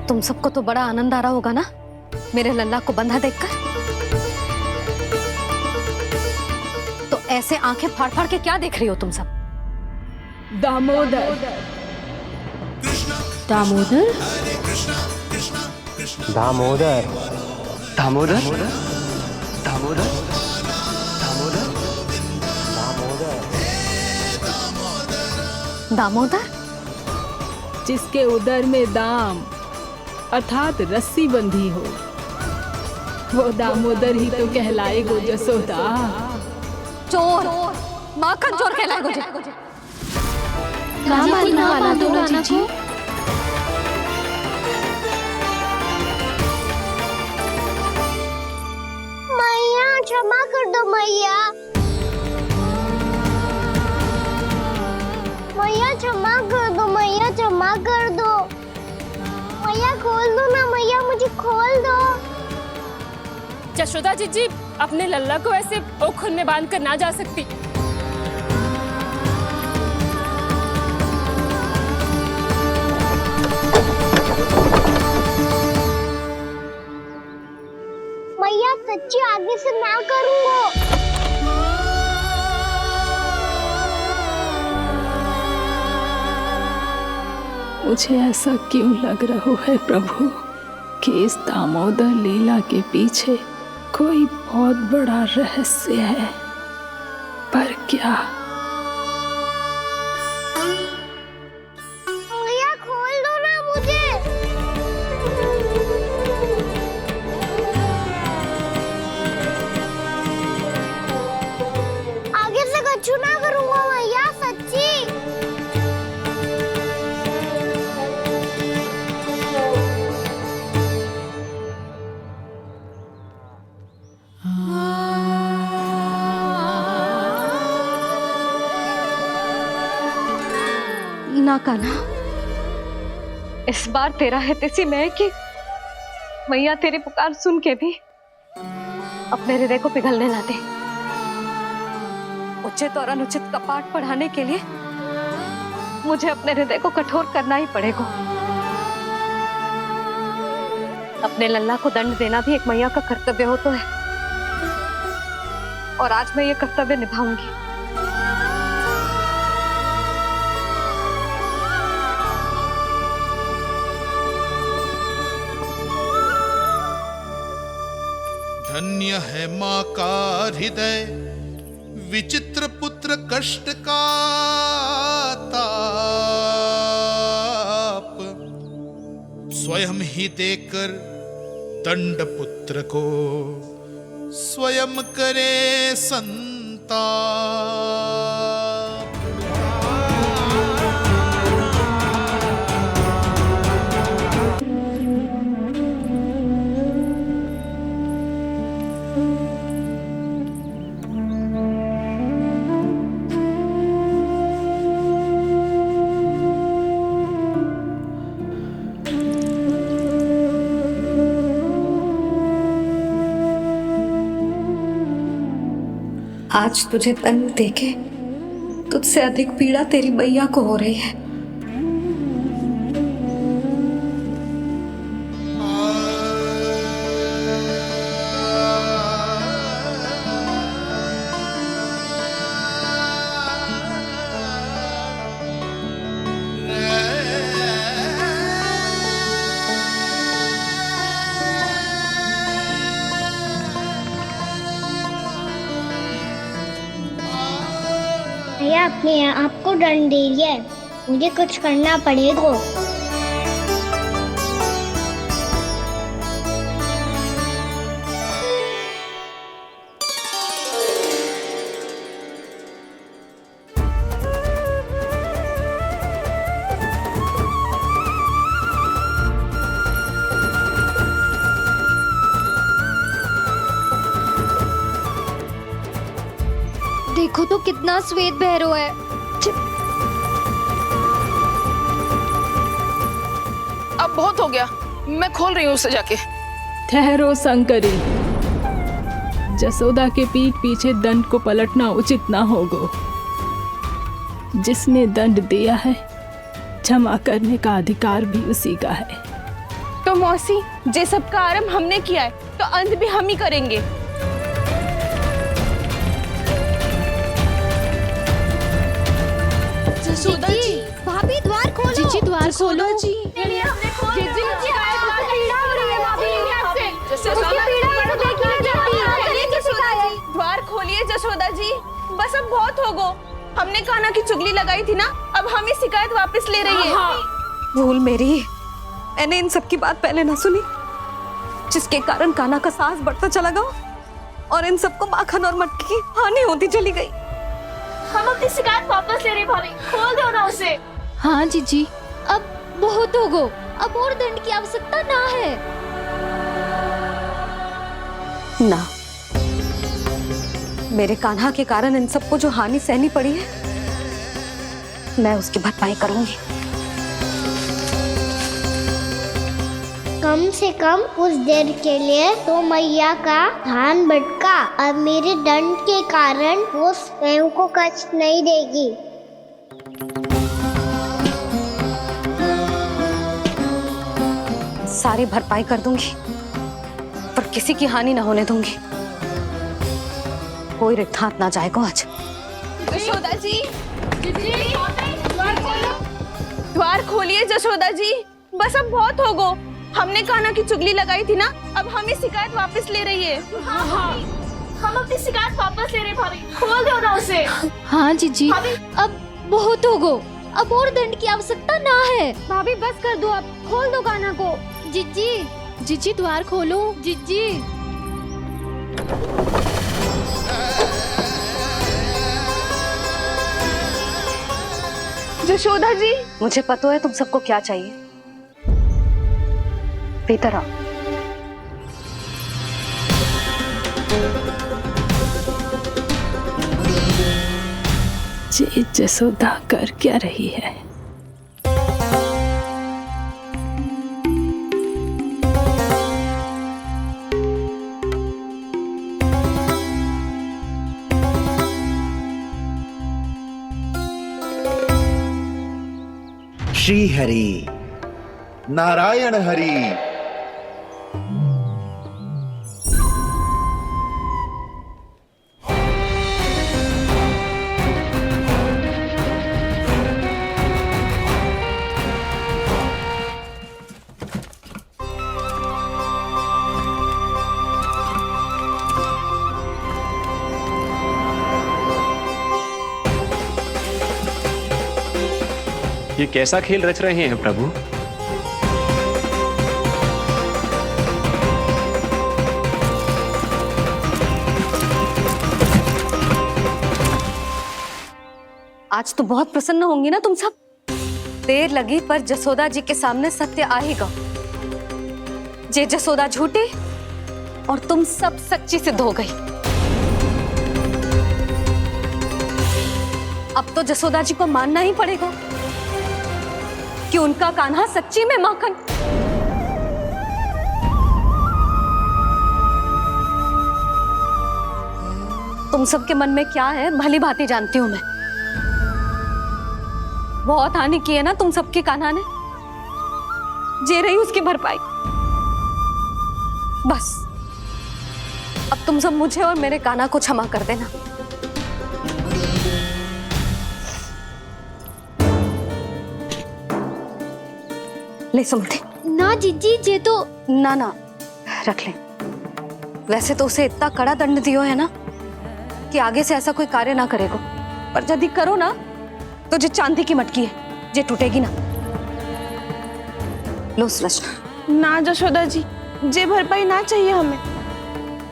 तुम सबको तो बड़ा आनंद आ रहा होगा ना मेरे लल्ला को बंधा देखकर। तो ऐसे आंखें फाड़ फाड़ के क्या देख रही हो तुम सब? दामोदर। दामोदर? दामोदर। दामोदर? दामोदर? दामोदर? जिसके उदर में दाम अर्थात रस्सी बंधी हो। वो दामोदर ही तो कहलाए गो जसोदा। चोर, माखन चोर कहलाए गो। मैया क्षमा कर दो मैया। मैया क्षमा कर दो, मैया क्षमा कर दो। मैया खोल दो ना मैया, मुझे खोल दो। जशोदा जी अपने लल्ला को ऐसे ओखल में बांध कर ना जा सकती। मैया सच्ची आगे से ना करूंगा। मुझे ऐसा क्यों लग रहा है प्रभु कि इस दामोदर लीला के पीछे कोई बहुत बड़ा रहस्य है, पर क्या? मैया खोल दो ना मुझे। आगे से कछु ना करूंगा मैया, सच्ची। ना कान्हा, इस बार तेरा है तेसी मैं कि मैया तेरी पुकार सुन के भी अपने हृदय को पिघलने ना दे। उचित और अनुचित का पाठ पढ़ाने के लिए मुझे अपने हृदय को कठोर करना ही पड़ेगा। अपने लल्ला को दंड देना भी एक मैया का कर्तव्य हो तो है, और आज मैं ये कर्तव्य निभाऊंगी। धन्य है माँ का हृदय, विचित्र पुत्र कष्ट का ताप, स्वयं ही देकर दंड पुत्र को स्वयं करे संताप। आज तुझे दंड देके तुझसे अधिक पीड़ा तेरी मैया को हो रही है। भैया अपने आप को दंड दे रही है, मुझे कुछ करना पड़ेगा। देखो तो कितना श्वेत भैरव है। अब बहुत हो गया, मैं खोल रही हूँ उसे जाके। ठहरो शंकरी, जसोदा के पीठ पीछे दंड को पलटना उचित ना होगा। जिसने दंड दिया है क्षमा करने का अधिकार भी उसी का है। तो मौसी, जे सब का आरंभ हमने किया है तो अंत भी हम ही करेंगे। जसोदा जी, भाभी द्वार खोलो। जीजी द्वार खोलो जी। द्वार खोलिए जसोदा जी, बस अब बहुत हो गो। हमने कान्हा की चुगली लगाई थी ना, अब हम ये शिकायत वापस ले रही है। भूल मेरी, मैंने इन सब की बात पहले ना सुनी, जिसके कारण कान्हा का साहस बढ़ता चला गया और इन सबको माखन और मटकी की हानि होती चली गई। हम अपनी शिकायत वापस ले रहे भाभी, खोल दो ना उसे। हाँ जीजी, अब बहुत हो गो, अब और दंड की आवश्यकता ना है। ना, मेरे कान्हा के कारण इन सबको जो हानि सहनी पड़ी है, मैं उसकी भरपाई करूंगी। कम से कम कुछ देर के लिए तो मैया का ध्यान भटका और मेरे दंड के कारण वो स्वयं को कष्ट नहीं देगी। सारी भरपाई कर दूंगी, पर किसी की हानि ना होने दूंगी। कोई रिक्त हाथ ना जाएगा आज। जशोदा जी, द्वार खोलिए जशोदा जी, बस अब बहुत हो गो। हमने कान्हा की चुगली लगाई थी ना, अब हमें शिकायत वापस ले रही है। हाँ, हम अपनी शिकायत वापस ले रहे भाभी, खोल दो ना उसे। हाँ जीजी, अब बहुत हो गो, अब और दंड की आवश्यकता ना है। भाभी बस कर दो, अब खोल दो कान्हा को। जीजी द्वार खोलो। जीजी जशोदा जी, मुझे पता है तुम सबको क्या चाहिए। भीतर आओ। जी जसोदा कर क्या रही है? श्री हरि नारायण हरि। ये कैसा खेल रच रहे हैं प्रभु? आज तो बहुत प्रसन्न होंगी ना तुम सब। देर लगी पर जसोदा जी के सामने सत्य आएगा। जे जसोदा झूठी और तुम सब सच्ची सिद्ध हो गई। अब तो जसोदा जी को मानना ही पड़ेगा कि उनका कान्हा सच्ची में माखन। तुम सबके मन में क्या है भली भांति जानती हूं मैं। बहुत हानि की है ना तुम सबकी कान्हा ने, जे रही उसकी भरपाई। बस अब तुम सब मुझे और मेरे कान्हा को क्षमा कर देना। ले सुमति। ना जीजी, जे तो ना रख ले। वैसे तो उसे इतना कड़ा दंड दियो है ना कि आगे से ऐसा कोई कार्य ना करेगा, पर यदि करो ना तो जो चांदी की मटकी है जे टूटेगी ना। लो सुलक्षणा। ना जशोदा जी, जे भरपाई ना चाहिए हमें।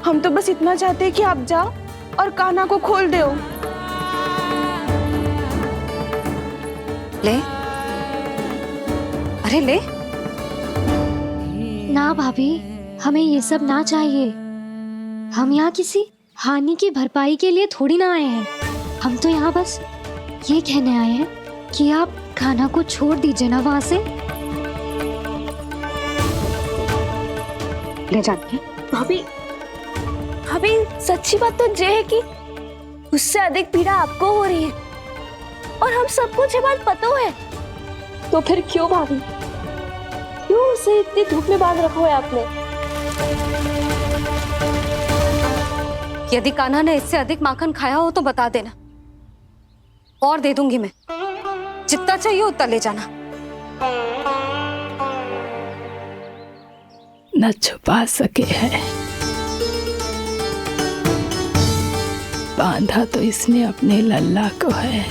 हम तो बस इतना चाहते हैं कि आप जाओ और कान्हा को खोल दो। ले, अरे ले। ना भाभी, हमें ये सब ना चाहिए। हम यहाँ किसी हानि की भरपाई के लिए थोड़ी ना आए हैं। हम तो यहाँ बस ये कहने आए हैं कि आप कान्हा को छोड़ दीजिए ना वहां से। ले जानिए। भाभी, भाभी सच्ची बात तो ये है कि उससे अधिक पीड़ा आपको हो रही है और हम सबको ये बात पता है। तो फिर क्यों भाभी, क्यों उसे इतनी धूप में बांध रखा है आपने? यदि कान्हा ने इससे अधिक माखन खाया हो तो बता देना, और दे दूंगी मैं। जितना चाहिए उतना ले जाना। न छुपा सके है, बांधा तो इसने अपने लल्ला को है,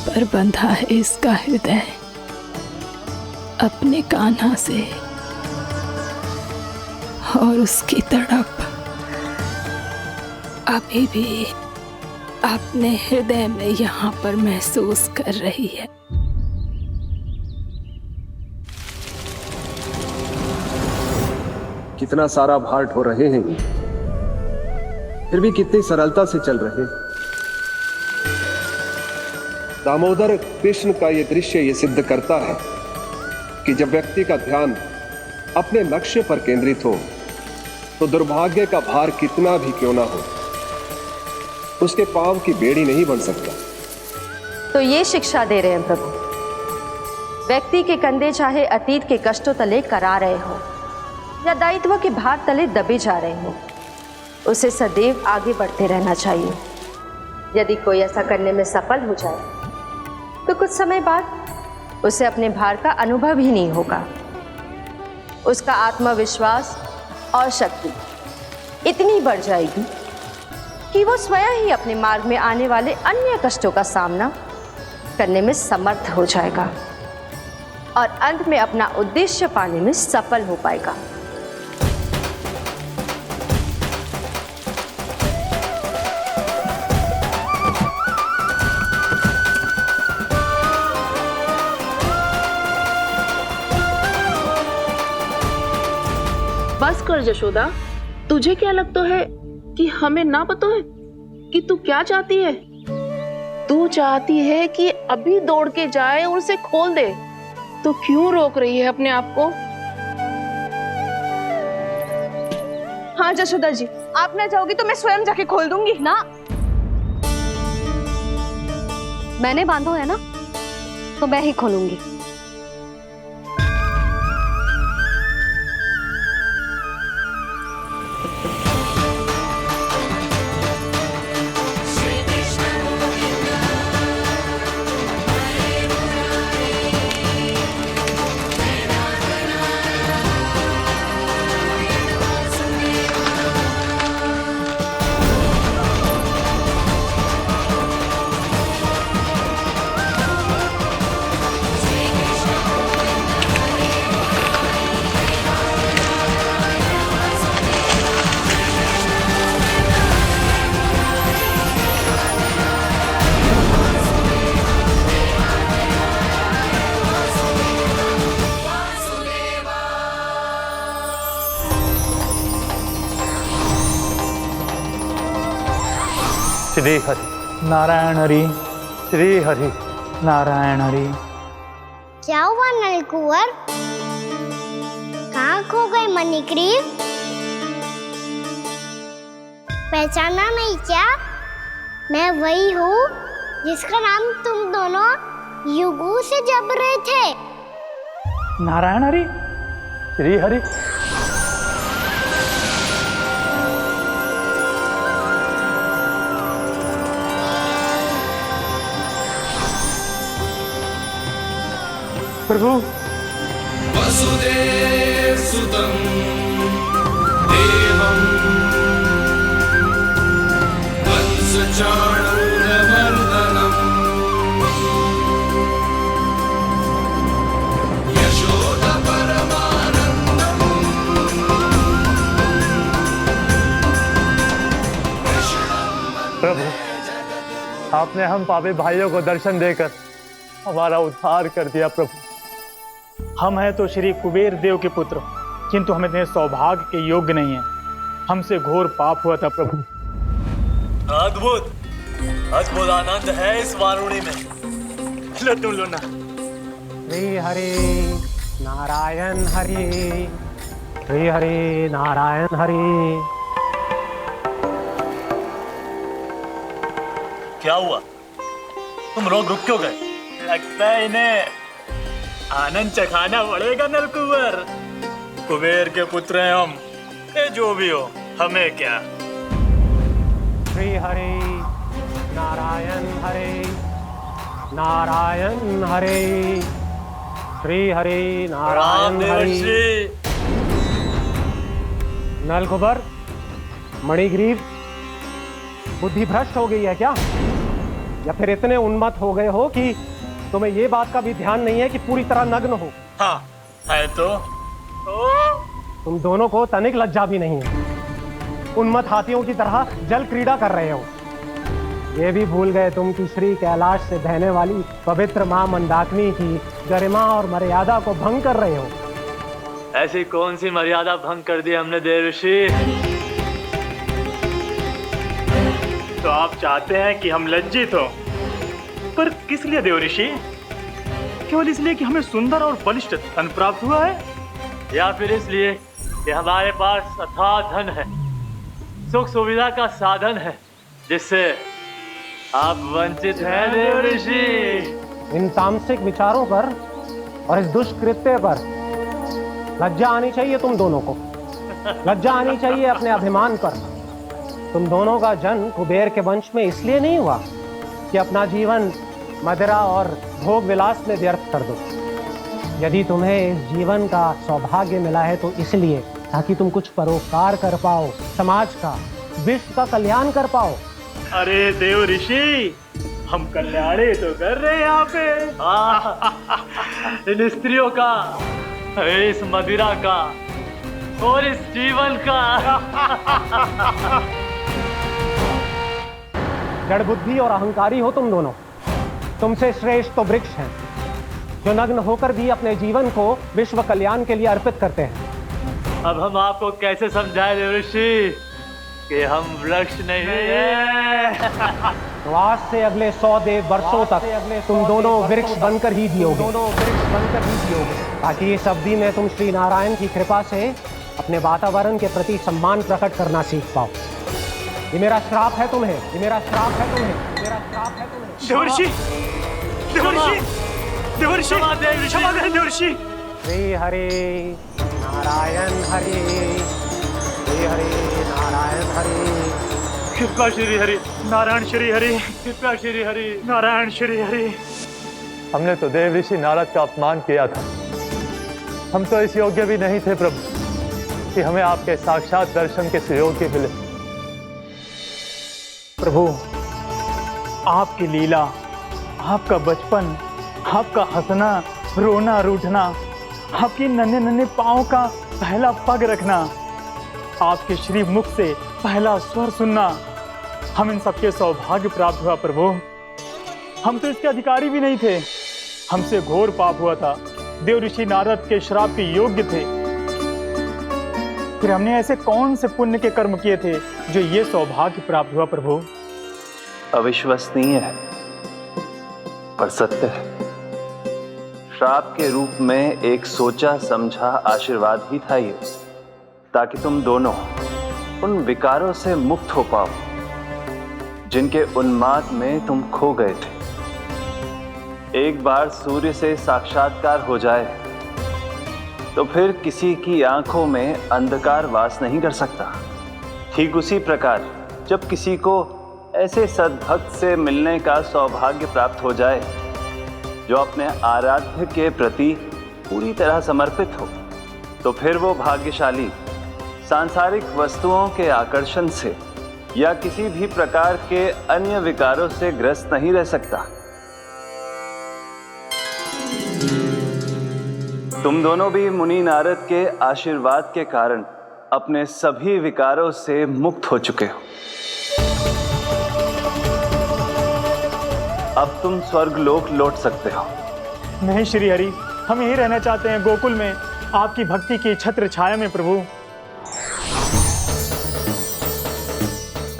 पर बंधा है इसका हृदय। अपने कान्हा से और उसकी तड़प अभी भी अपने हृदय में यहाँ पर महसूस कर रही है। कितना सारा भार ढो रहे हैं, फिर भी कितनी सरलता से चल रहे हैं। दामोदर कृष्ण का यह दृश्य ये सिद्ध करता है कि जब व्यक्ति का ध्यान अपने लक्ष्य पर केंद्रित हो तो दुर्भाग्य का भार कितना भी क्यों ना हो, उसके पांव की बेड़ी नहीं बन सकता। तो ये शिक्षा दे रहे हैं प्रभु, व्यक्ति के कंधे चाहे अतीत के कष्टों तले करा रहे हो या दायित्व के भार तले दबे जा रहे हो, उसे सदैव आगे बढ़ते रहना चाहिए। यदि कोई ऐसा करने में सफल हो जाए तो कुछ समय बाद उसे अपने भार का अनुभव ही नहीं होगा। उसका आत्मविश्वास और शक्ति इतनी बढ़ जाएगी कि वो स्वयं ही अपने मार्ग में आने वाले अन्य कष्टों का सामना करने में समर्थ हो जाएगा और अंत में अपना उद्देश्य पाने में सफल हो पाएगा। बस कर यशोदा, तुझे क्या लगता है कि हमें ना पता है कि तू क्या चाहती है? तू चाहती है कि अभी दौड़ के जाए और उसे खोल दे, तो क्यों रोक रही है अपने आप को? हाँ यशोदा जी, आप ना जाओगी तो मैं स्वयं जाके खोल दूंगी। ना, मैंने बांधो है ना, तो मैं ही खोलूंगी। श्री हरि नारायण हरि, श्री हरि नारायण हरि। क्या हुआ नलकुंवर? कहाँ खो गए मणिग्रीव? पहचाना नहीं क्या? मैं वही हूँ जिसका नाम तुम दोनों युगों से जप रहे थे। नारायण हरि, श्री हरि। प्रभु, वसुदेव सुतं देवं कंसचाणूरमर्दनम् यशोदा परमानन्दम् प्रभु, आपने हम पापी भाइयों को दर्शन देकर हमारा उद्धार कर दिया। प्रभु, हम हैं तो श्री कुबेर देव के पुत्र, किंतु हम इतने सौभाग्य के योग्य नहीं हैं। हमसे घोर पाप हुआ था प्रभु। अद्भुत अद्भुत आनंद है इस वारुणी में। लो तुम लो ना। श्री हरि नारायण हरि, श्री हरि नारायण हरि। क्या हुआ? तुम रोग रुक क्यों गए? लगता है इन्हें आनंद चखाना पड़ेगा नलकुंवर। कुबेर के पुत्र हैं हम, ये जो भी हो हमें क्या। श्री हरि नारायण हरि, नारायण हरि, श्री हरि नारायण हरि। नलकुबर, मणिग्रीव, बुद्धि भ्रष्ट हो गई है क्या? या फिर इतने उन्मत्त हो गए हो कि तुम्हें ये बात का भी ध्यान नहीं है कि पूरी तरह नग्न हो। हाँ है तो तुम दोनों को तनिक लज्जा भी नहीं है। उन्मत्त हाथियों की तरह जल क्रीड़ा कर रहे हो। ये भी भूल गए तुम कि श्री कैलाश से बहने वाली पवित्र मां मंदाकिनी की गरिमा और मर्यादा को भंग कर रहे हो। ऐसी कौन सी मर्यादा भंग कर दी हमने देवर्षि? तो आप चाहते हैं कि हम लज्जित हो, पर किस लिए देवर्षि? केवल इसलिए कि हमें सुंदर और बलिष्ठ धन प्राप्त हुआ है, या फिर इसलिए कि हमारे पास अथाह धन है, सुख सुविधा का साधन है, जिससे आप वंचित हैं देवर्षि? इन तामसिक विचारों पर और इस दुष्कृत्य पर लज्जा आनी चाहिए तुम दोनों को। लज्जा आनी चाहिए अपने अभिमान पर। तुम दोनों का जन्म कुबेर के वंश में इसलिए नहीं हुआ कि अपना जीवन मदिरा और भोग विलास में व्यर्थ कर दो। यदि तुम्हें इस जीवन का सौभाग्य मिला है तो इसलिए ताकि तुम कुछ परोपकार कर पाओ, समाज का, विश्व का कल्याण कर पाओ। अरे देव ऋषि, हम कल्याणी तो कर रहे हैं यहाँ पे। इन स्त्रियों का, इस मदिरा का और इस जीवन का। जड़ बुद्धि और अहंकारी हो तुम दोनों। तुमसे श्रेष्ठ तो वृक्ष हैं जो नग्न होकर भी अपने जीवन को विश्व कल्याण के लिए अर्पित करते हैं। अब हम आपको कैसे समझाएं देवर्षि कि हम वृक्ष नहीं हैं? तो आज से अगले 100 वर्षों तक तुम दोनों वृक्ष बनकर ही जियोगे, ताकि इस अवधि में तुम श्री नारायण की कृपा से अपने वातावरण के प्रति सम्मान प्रकट करना सीख पाओ। ये मेरा श्राप है तुम्हें, ये मेरा श्राप है तुम्हें, मेरा श्राप है तुम्हें। देवर्षि, देवर्षि, देवर्षि, क्षमा करें देवर्षि। श्री हरि नारायण हरि, श्री हरि नारायण हरि। कृपा श्री हरि नारायण श्री हरि, कृपा श्री हरि नारायण श्री हरि। हमने तो देव ऋषि नारद का अपमान किया था। हम तो इस योग्य भी नहीं थे प्रभु कि हमें आपके साक्षात दर्शन के सुयोग्य मिले। प्रभु, आपकी लीला, आपका बचपन, आपका हंसना, रोना, रूठना, आपकी नन्हे नन्हे पाँव का पहला पग रखना, आपके श्री मुख से पहला स्वर सुनना, हम इन सबके सौभाग्य प्राप्त हुआ प्रभु। हम तो इसके अधिकारी भी नहीं थे। हमसे घोर पाप हुआ था, देव ऋषि नारद के श्राप के योग्य थे। फिर हमने ऐसे कौन से पुण्य के कर्म किए थे जो ये सौभाग्य प्राप्त हुआ प्रभु? अविश्वसनीय है पर सत्य है। श्राप के रूप में एक सोचा समझा आशीर्वाद ही था ये, ताकि तुम दोनों उन विकारों से मुक्त हो पाओ जिनके उन्माद में तुम खो गए थे। एक बार सूर्य से साक्षात्कार हो जाए तो फिर किसी की आंखों में अंधकार वास नहीं कर सकता। ठीक उसी प्रकार जब किसी को ऐसे सद्भक्त से मिलने का सौभाग्य प्राप्त हो जाए जो अपने आराध्य के प्रति पूरी तरह समर्पित हो, तो फिर वो भाग्यशाली सांसारिक वस्तुओं के आकर्षण से या किसी भी प्रकार के अन्य विकारों से ग्रस्त नहीं रह सकता। तुम दोनों भी मुनि नारद के आशीर्वाद के कारण अपने सभी विकारों से मुक्त हो चुके हो। अब तुम स्वर्गलोक लौट सकते हो। नहीं श्री हरि, हम यहीं रहना चाहते हैं, गोकुल में, आपकी भक्ति की छत्र छाया में प्रभु।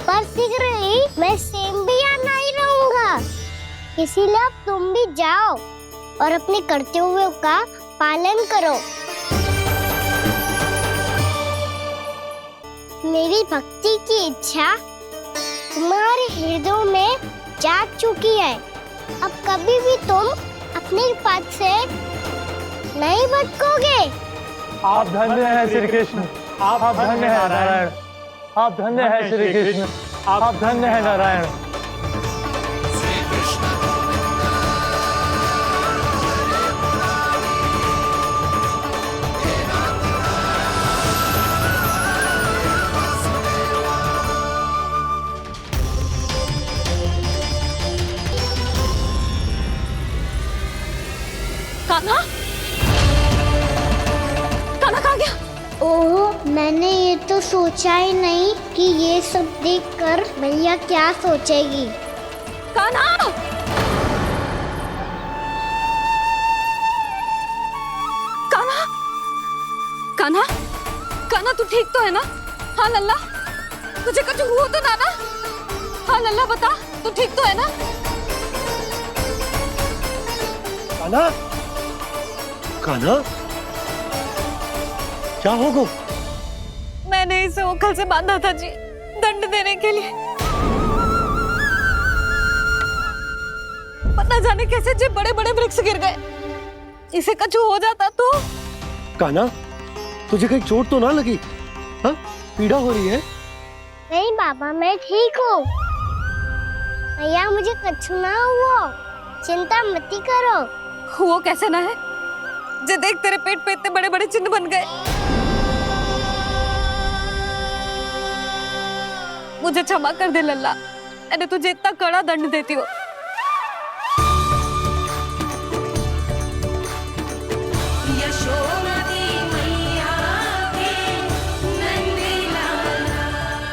पर शीघ्र ही मैं सेम्बिया नहीं रहूंगा, इसीलिए अब तुम भी जाओ और अपने कर्तव्यों का पालन करो। मेरी भक्ति की इच्छा तुम्हारे हृदय में जाग चुकी है। अब कभी भी तुम अपने पद से नहीं भटकोगे। आप धन्य हैं श्री कृष्ण, आप धन्य हैं नारायण, आप धन्य हैं श्री कृष्ण, आप धन्य हैं नारायण। ओह, मैंने ये तो सोचा ही नहीं कि ये सब देखकर भैया क्या सोचेगी। कान्हा! कान्हा! कान्हा! कान्हा, तू ठीक तो है ना? हाँ लल्ला, तुझे कुछ हुआ तो ना? हाँ लल्ला, बता, तू ठीक तो है ना? कान्हा, कान्हा, क्या होगा? मैंने इसे ओखल से बांधा था जी, दंड देने के लिए। पता जाने कैसे जे बड़े बड़े वृक्ष गिर गए। इसे कुछ हो जाता तो? कान्हा, तुझे कहीं चोट तो ना लगी? हाँ, पीड़ा हो रही है? नहीं बाबा, मैं ठीक हूँ। भैया, मुझे कुछ ना हुआ, चिंता मत करो। वो कैसे ना है? जे देख, तेरे पेट पे इतने बड़े बड़े चिन्ह बन गए। मुझे क्षमा कर दे लल्ला, मैंने तुझे इतना कड़ा दंड देती हूँ।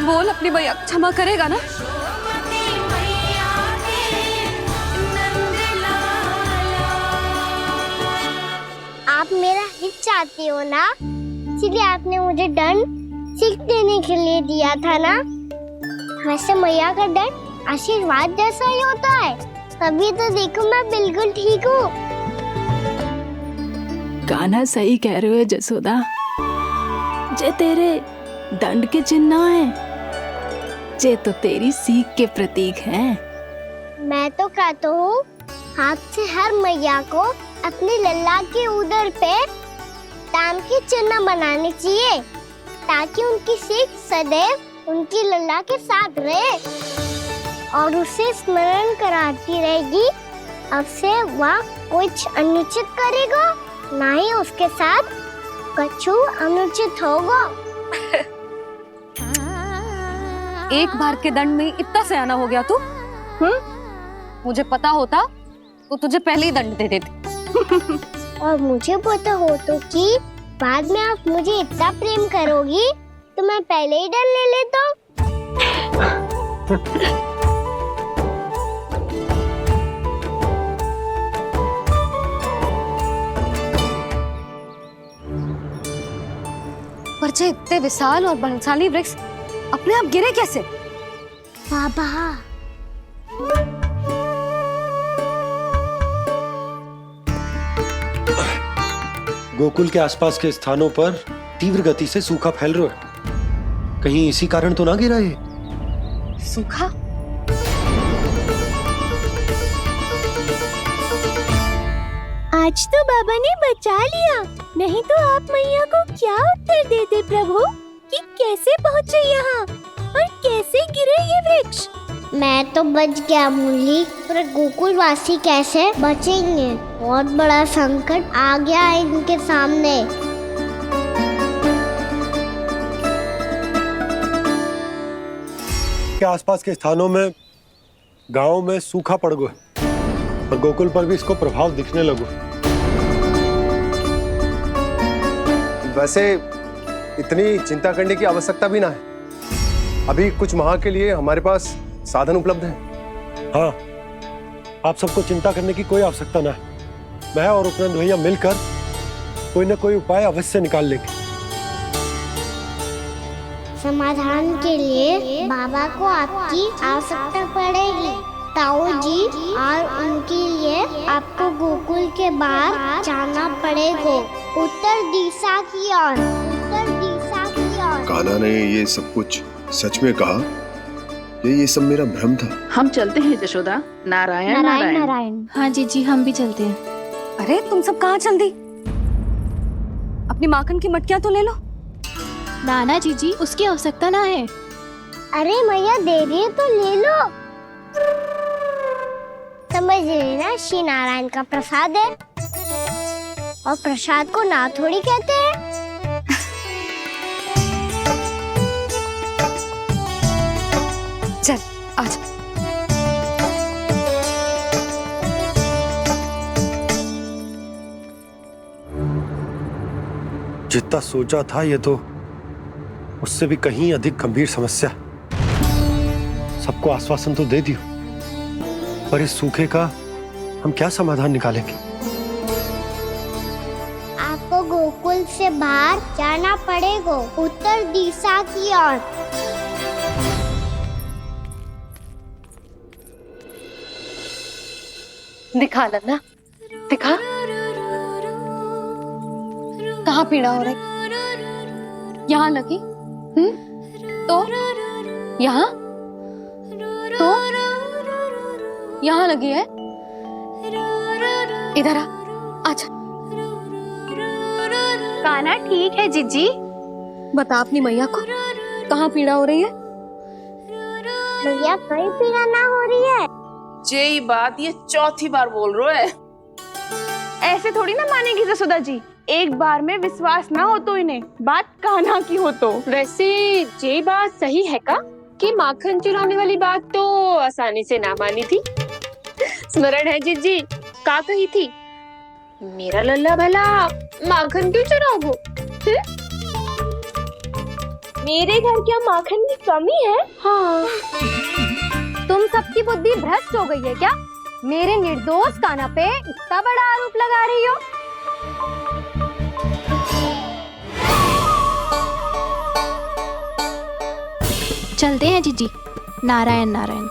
बोल, अपनी भैया क्षमा करेगा ना? आप मेरा हित चाहते हो ना, इसलिए आपने मुझे दंड सीख देने के लिए दिया था ना। वैसे मैया का दंड आशीर्वाद जैसा ही होता है, तभी तो देखो मैं बिल्कुल ठीक हूँ। कान्हा सही कह रहे हो जसोदा, जे तेरे दंड के चिन्ह ना है, जे तो तेरी सीख के प्रतीक हैं। मैं तो कहता हूँ, हाथ से हर मैया को अपने लल्ला के उदर पे दाम के चिन्ह बनाने चाहिए, ताकि उनकी सीख सदैव उनकी लल्ला के साथ रहे और उसे स्मरण कराती रहेगी। अब से वह कुछ अनुचित करेगा, ना ही उसके साथ कछु अनुचित होगा। एक बार के दंड में इतना सयाना हो गया तू? मुझे पता होता तो तुझे पहले ही दंड दे देती। और मुझे पता हो तो कि बाद में आप मुझे इतना प्रेम करोगी तो मैं पहले ही दंड ले लेता हूँ। पर जे इतने विशाल और बलशाली वृक्ष अपने आप गिरे कैसे? बाबा, गोकुल के आसपास के स्थानों पर तीव्र गति से सूखा फैल रहा है। कहीं इसी कारण तो ना गिरा ये? सूखा? आज तो बाबा ने बचा लिया, नहीं तो आप मैया को क्या उत्तर देते प्रभु कि कैसे पहुँचे यहाँ और कैसे गिरे ये वृक्ष? मैं तो बच गया मुरली, पर गोकुल वासी कैसे बचेंगे? बहुत बड़ा संकट आ गया है इनके सामने। के आसपास के स्थानों में, गांव में सूखा पड़ गया और गोकुल पर भी इसको प्रभाव दिखने लगो। वैसे इतनी चिंता करने की आवश्यकता भी ना है। अभी कुछ माह के लिए हमारे पास साधन उपलब्ध है। हाँ, आप सबको चिंता करने की कोई आवश्यकता ना है। मैं और उपनंद भैया मिलकर कोई न कोई उपाय अवश्य निकाल लेंगे। समाधान के लिए बाबा को आपकी आवश्यकता पड़ेगी। ताऊ जी, और उनके लिए आपको गोकुल के बाहर जाना पड़ेगा, उत्तर दिशा की ओर। उत्तर दिशा की ओर। कान्हा ने ये सब कुछ सच में कहा? ये सब मेरा भ्रम था? हम चलते हैं जशोदा। नारायण नारायण नारायण। हाँ जी, हम भी चलते हैं। अरे तुम सब कहाँ चल दी? अपनी माखन की मटकियाँ तो ले लो। नाना जी, उसकी आवश्यकता ना है। अरे मैया दे रही है तो ले लो। समझ लेना, श्री नारायण का प्रसाद है और प्रसाद को ना थोड़ी कहते हैं। चल आज। जितना सोचा था ये तो उससे भी कहीं अधिक गंभीर समस्या। सबको आश्वासन तो दे दियो, पर इस सूखे का हम क्या समाधान निकालेंगे? आपको गोकुल से बाहर जाना पड़ेगा, उत्तर दिशा की ओर। दिखा लल्ला, दिखा। कहाँ पीड़ा हो रही? यहाँ लगी? तो यहाँ? तो यहाँ लगी है? इधर आ, आजा। कान्हा ठीक है जीजी। बता अपनी मैया को कहाँ पीड़ा हो रही है? भैया कहीं पीड़ा ना हो रही है। यही बात ये चौथी बार बोल रहे है। ऐसे थोड़ी ना मानेगी जसोदा जी, एक बार में विश्वास ना हो तो इन्हें, बात कान्हा की हो तो। वैसे ये बात सही है का कि माखन चुराने वाली बात तो आसानी से ना मानी थी। स्मरण है जीजी का कही थी, मेरा लल्ला भला माखन क्यों चुराओगे? मेरे घर क्या माखन की कमी है? हाँ, तुम सबकी बुद्धि भ्रष्ट हो गई है क्या? मेरे निर्दोष कान्हा पे इतना बड़ा आरोप लगा रही हो? चलते हैं जीजी। नारायण नारायण।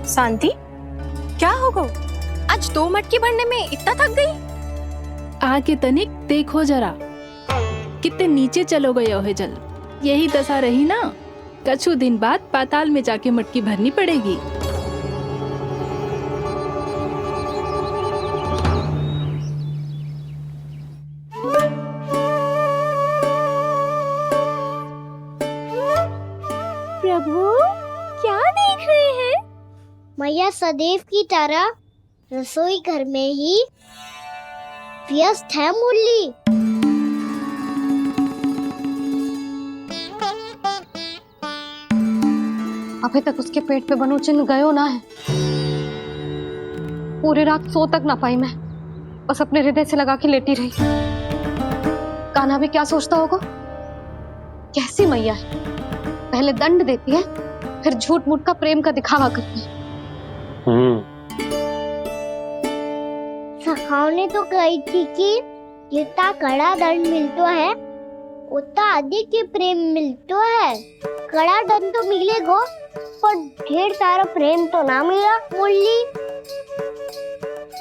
शांति, क्या होगा? आज 2 मटकी भरने में इतना थक गई? आके तनिक देखो जरा, कितने नीचे चलो गए हो जल। यही दशा रही ना, कछु दिन बाद पाताल में जाके मटकी भरनी पड़ेगी। प्रभु क्या देख रहे हैं? मैया सदैव की तरह रसोई घर में ही व्यस्त है मुरली। अभी तक उसके पेट पे बनो चिन्ह गयो ना है। पूरी रात सो तक ना पाई मैं, बस अपने हृदय से लगा के लेटी रही। कान्हा भी क्या सोचता होगा? कैसी मैया है, पहले दंड देती है फिर झूठ मूठ का प्रेम का दिखावा करती है। सखाओ ने तो कही थी कि जितना कड़ा दंड मिलता है उतना अधिक ही प्रेम मिलता है। कड़ा दंड तो मिलेगा पर ढेर सारा प्रेम तो ना मिला मुरली।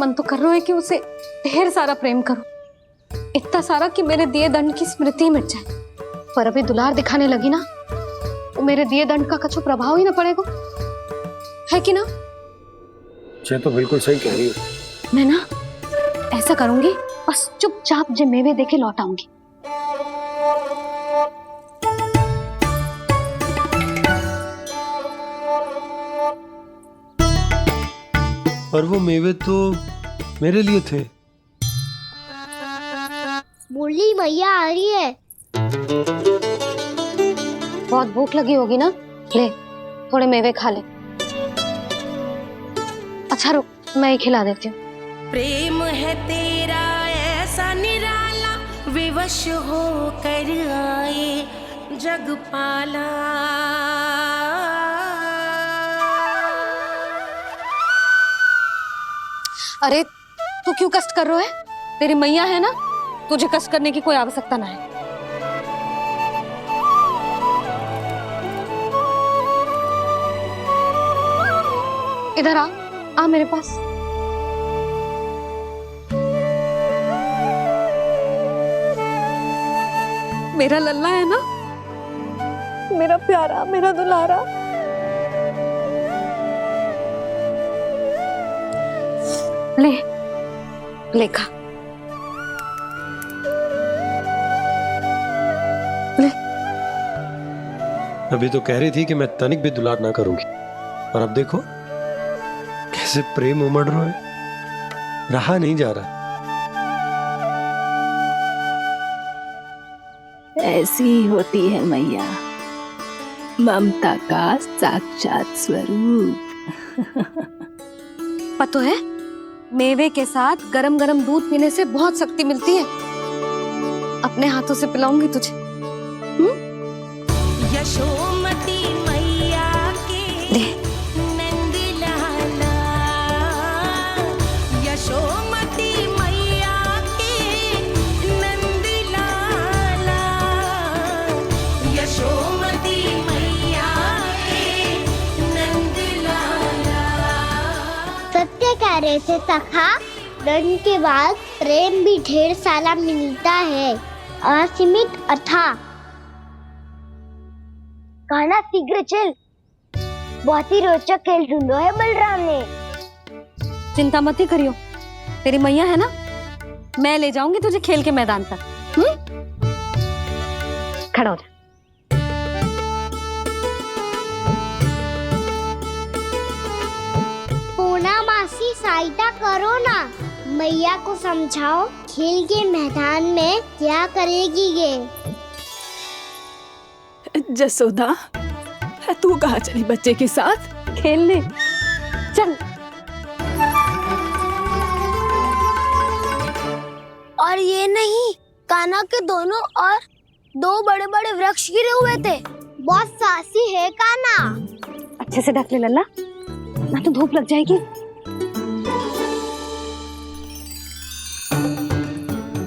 मन तो कर रहा है कि उसे ढेर सारा प्रेम करूं, इतना सारा कि मेरे दिए दंड की स्मृति मिट जाए। पर अभी दुलार दिखाने लगी ना, वो मेरे दिए दंड का कछु प्रभाव ही ना पड़ेगा, है कि ना? ये तो बिल्कुल सही कह रही हो। मैं ना ऐसा करूंगी, बस चुपचाप जे मेवे देके लौट आऊंगी। पर वो मेवे तो मेरे लिए थे। मुरली मैया आ रही है। बहुत भूख लगी होगी ना, ले थोड़े मेवे खा ले। अच्छा रुक, मैं ही खिला देती हूँ। प्रेम है तेरा ऐसा निराला, विवश हो कर आए जगपाला। अरे तू क्यों कष्ट कर रहा है? तेरी मैया है ना, तुझे कष्ट करने की कोई आवश्यकता ना है। इधर आ मेरे पास। मेरा लल्ला है ना, मेरा प्यारा, मेरा दुलारा। ले ले खा, ले। अभी तो कह रही थी कि मैं तनिक भी दुलार ना करूंगी, और अब देखो कैसे प्रेम उमड़ रहा है, रहा नहीं जा रहा। ऐसी ही होती है मैया, ममता का साक्षात स्वरूप। पता है, मेवे के साथ गरम गरम दूध पीने से बहुत शक्ति मिलती है। अपने हाथों से पिलाऊंगी तुझे। यशोमती मैया के नंद लाला, यशोमती मैया के नंद लाला, यशोमती मैया के नंद लाला। सत्य कह रहे थे सखा, धन के बाद प्रेम भी ढेर सारा मिलता है, असीमित अथाह। कान्हा शीघ्र चल, बहुत ही रोचक खेल ढूंढो है बलराम ने। चिंता मत ही करियो, तेरी मैया है ना, मैं ले जाऊंगी तुझे खेल के मैदान तक। खड़ा हो जा। पूना मासी सहायता करो ना, मैया को समझाओ खेल के मैदान में क्या करेगी ये। जसोदा, तू कहाँ चली बच्चे के साथ? खेलने चल। और ये नहीं, कान्हा के दोनों और दो बड़े बड़े वृक्ष गिरे हुए थे। बहुत साहसी है कान्हा। अच्छे से ढक ले लल्ला, ना तो धूप लग जाएगी।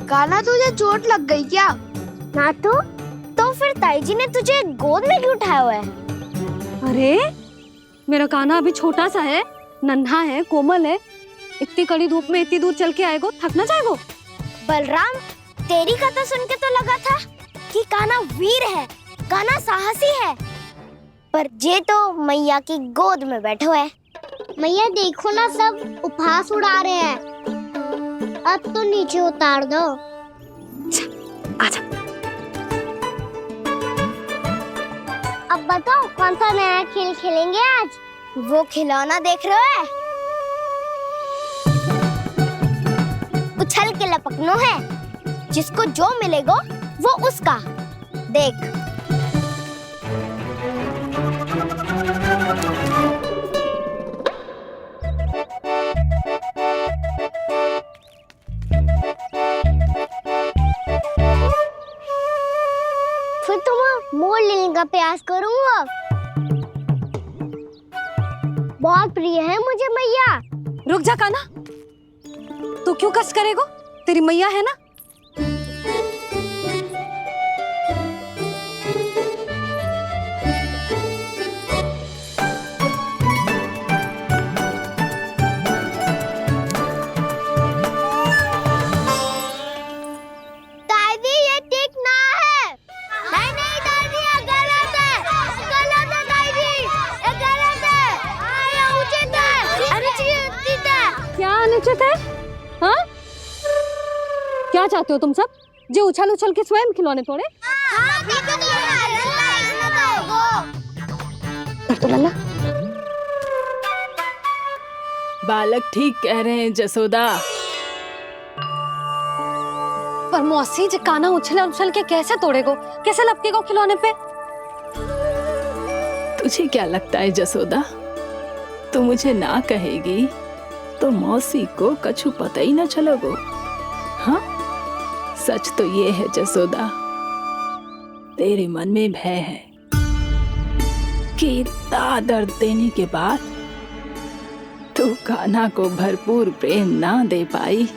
कान्हा तुझे चोट लग गई क्या? ना तो फिर ताई जी ने तुझे गोद में क्यों उठाया हुआ है? अरे मेरा कान्हा अभी छोटा सा है, नन्हा है, कोमल है। इतनी कड़ी धूप में इतनी दूर चल के आएगो, थक ना जाएगो। बलराम, तेरी कथा सुन के तो लगा था कि कान्हा वीर है, कान्हा साहसी है, पर ये तो मैया की गोद में बैठो है। मैया देखो ना, सब उपहास उड़ा रहे हैं। अब तो नीचे उतार दो। आजा। अब बताओ कौन सा नया खेल खेलेंगे आज? वो खिलौना देख रहे हो? उछल के लपकनो है, जिसको जो मिलेगा वो उसका। देख। फिर तुम मोड़ लेने का प्रयास करूंगा। बहुत प्रिय है मुझे मैया। रुक जा कान्हा, तू क्यों कष्ट करेगो? तेरी मैया है ना। दादी ये ठीक ना है। नहीं नहीं दादी, ये गलत है। गलत है दादी, ये गलत है। ये उचित है, अनुचित है। क्या अनुचित है? हाँ? क्या चाहते हो तुम सब? जो उछल उछल के स्वयं खिलौने तोड़े? तो लल्ला, बालक ठीक कह रहे हैं जसोदा। पर मौसी, जो कान्हा उछल उछल के कैसे तोड़ेगो, कैसे लपकेगो खिलौने पे? तुझे क्या लगता है जसोदा, तू मुझे ना कहेगी तो मौसी को कछु पता ही ना चलोगो। हाँ, सच तो ये है जसोदा, तेरे मन में भय है कि इतना दर्द देने के बाद तू कान्हा को भरपूर प्रेम ना दे पाई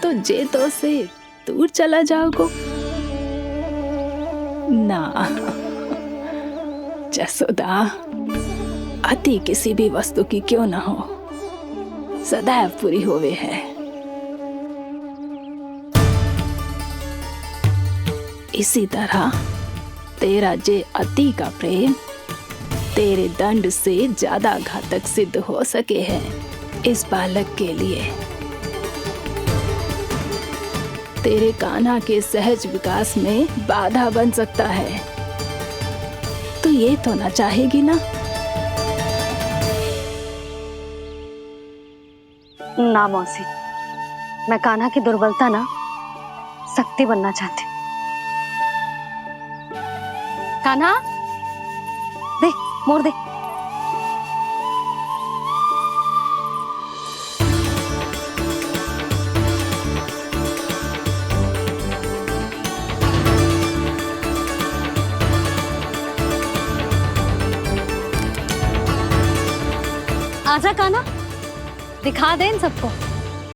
तो जेतो से दूर चला जाओगो ना। जसोदा, अति किसी भी वस्तु की क्यों ना हो, सदैव पूरी होवे है। इसी तरह तेरा जे अति का प्रेम तेरे दंड से ज्यादा घातक सिद्ध हो सके है इस बालक के लिए। तेरे कान्हा के सहज विकास में बाधा बन सकता है, तो ये तो ना चाहेगी ना? ना मौसी, मैं कान्हा की दुर्बलता ना शक्ति बनना चाहती। कान्हा दे, मोड़ दे। आजा कान्हा, दिखा दे इन सबको।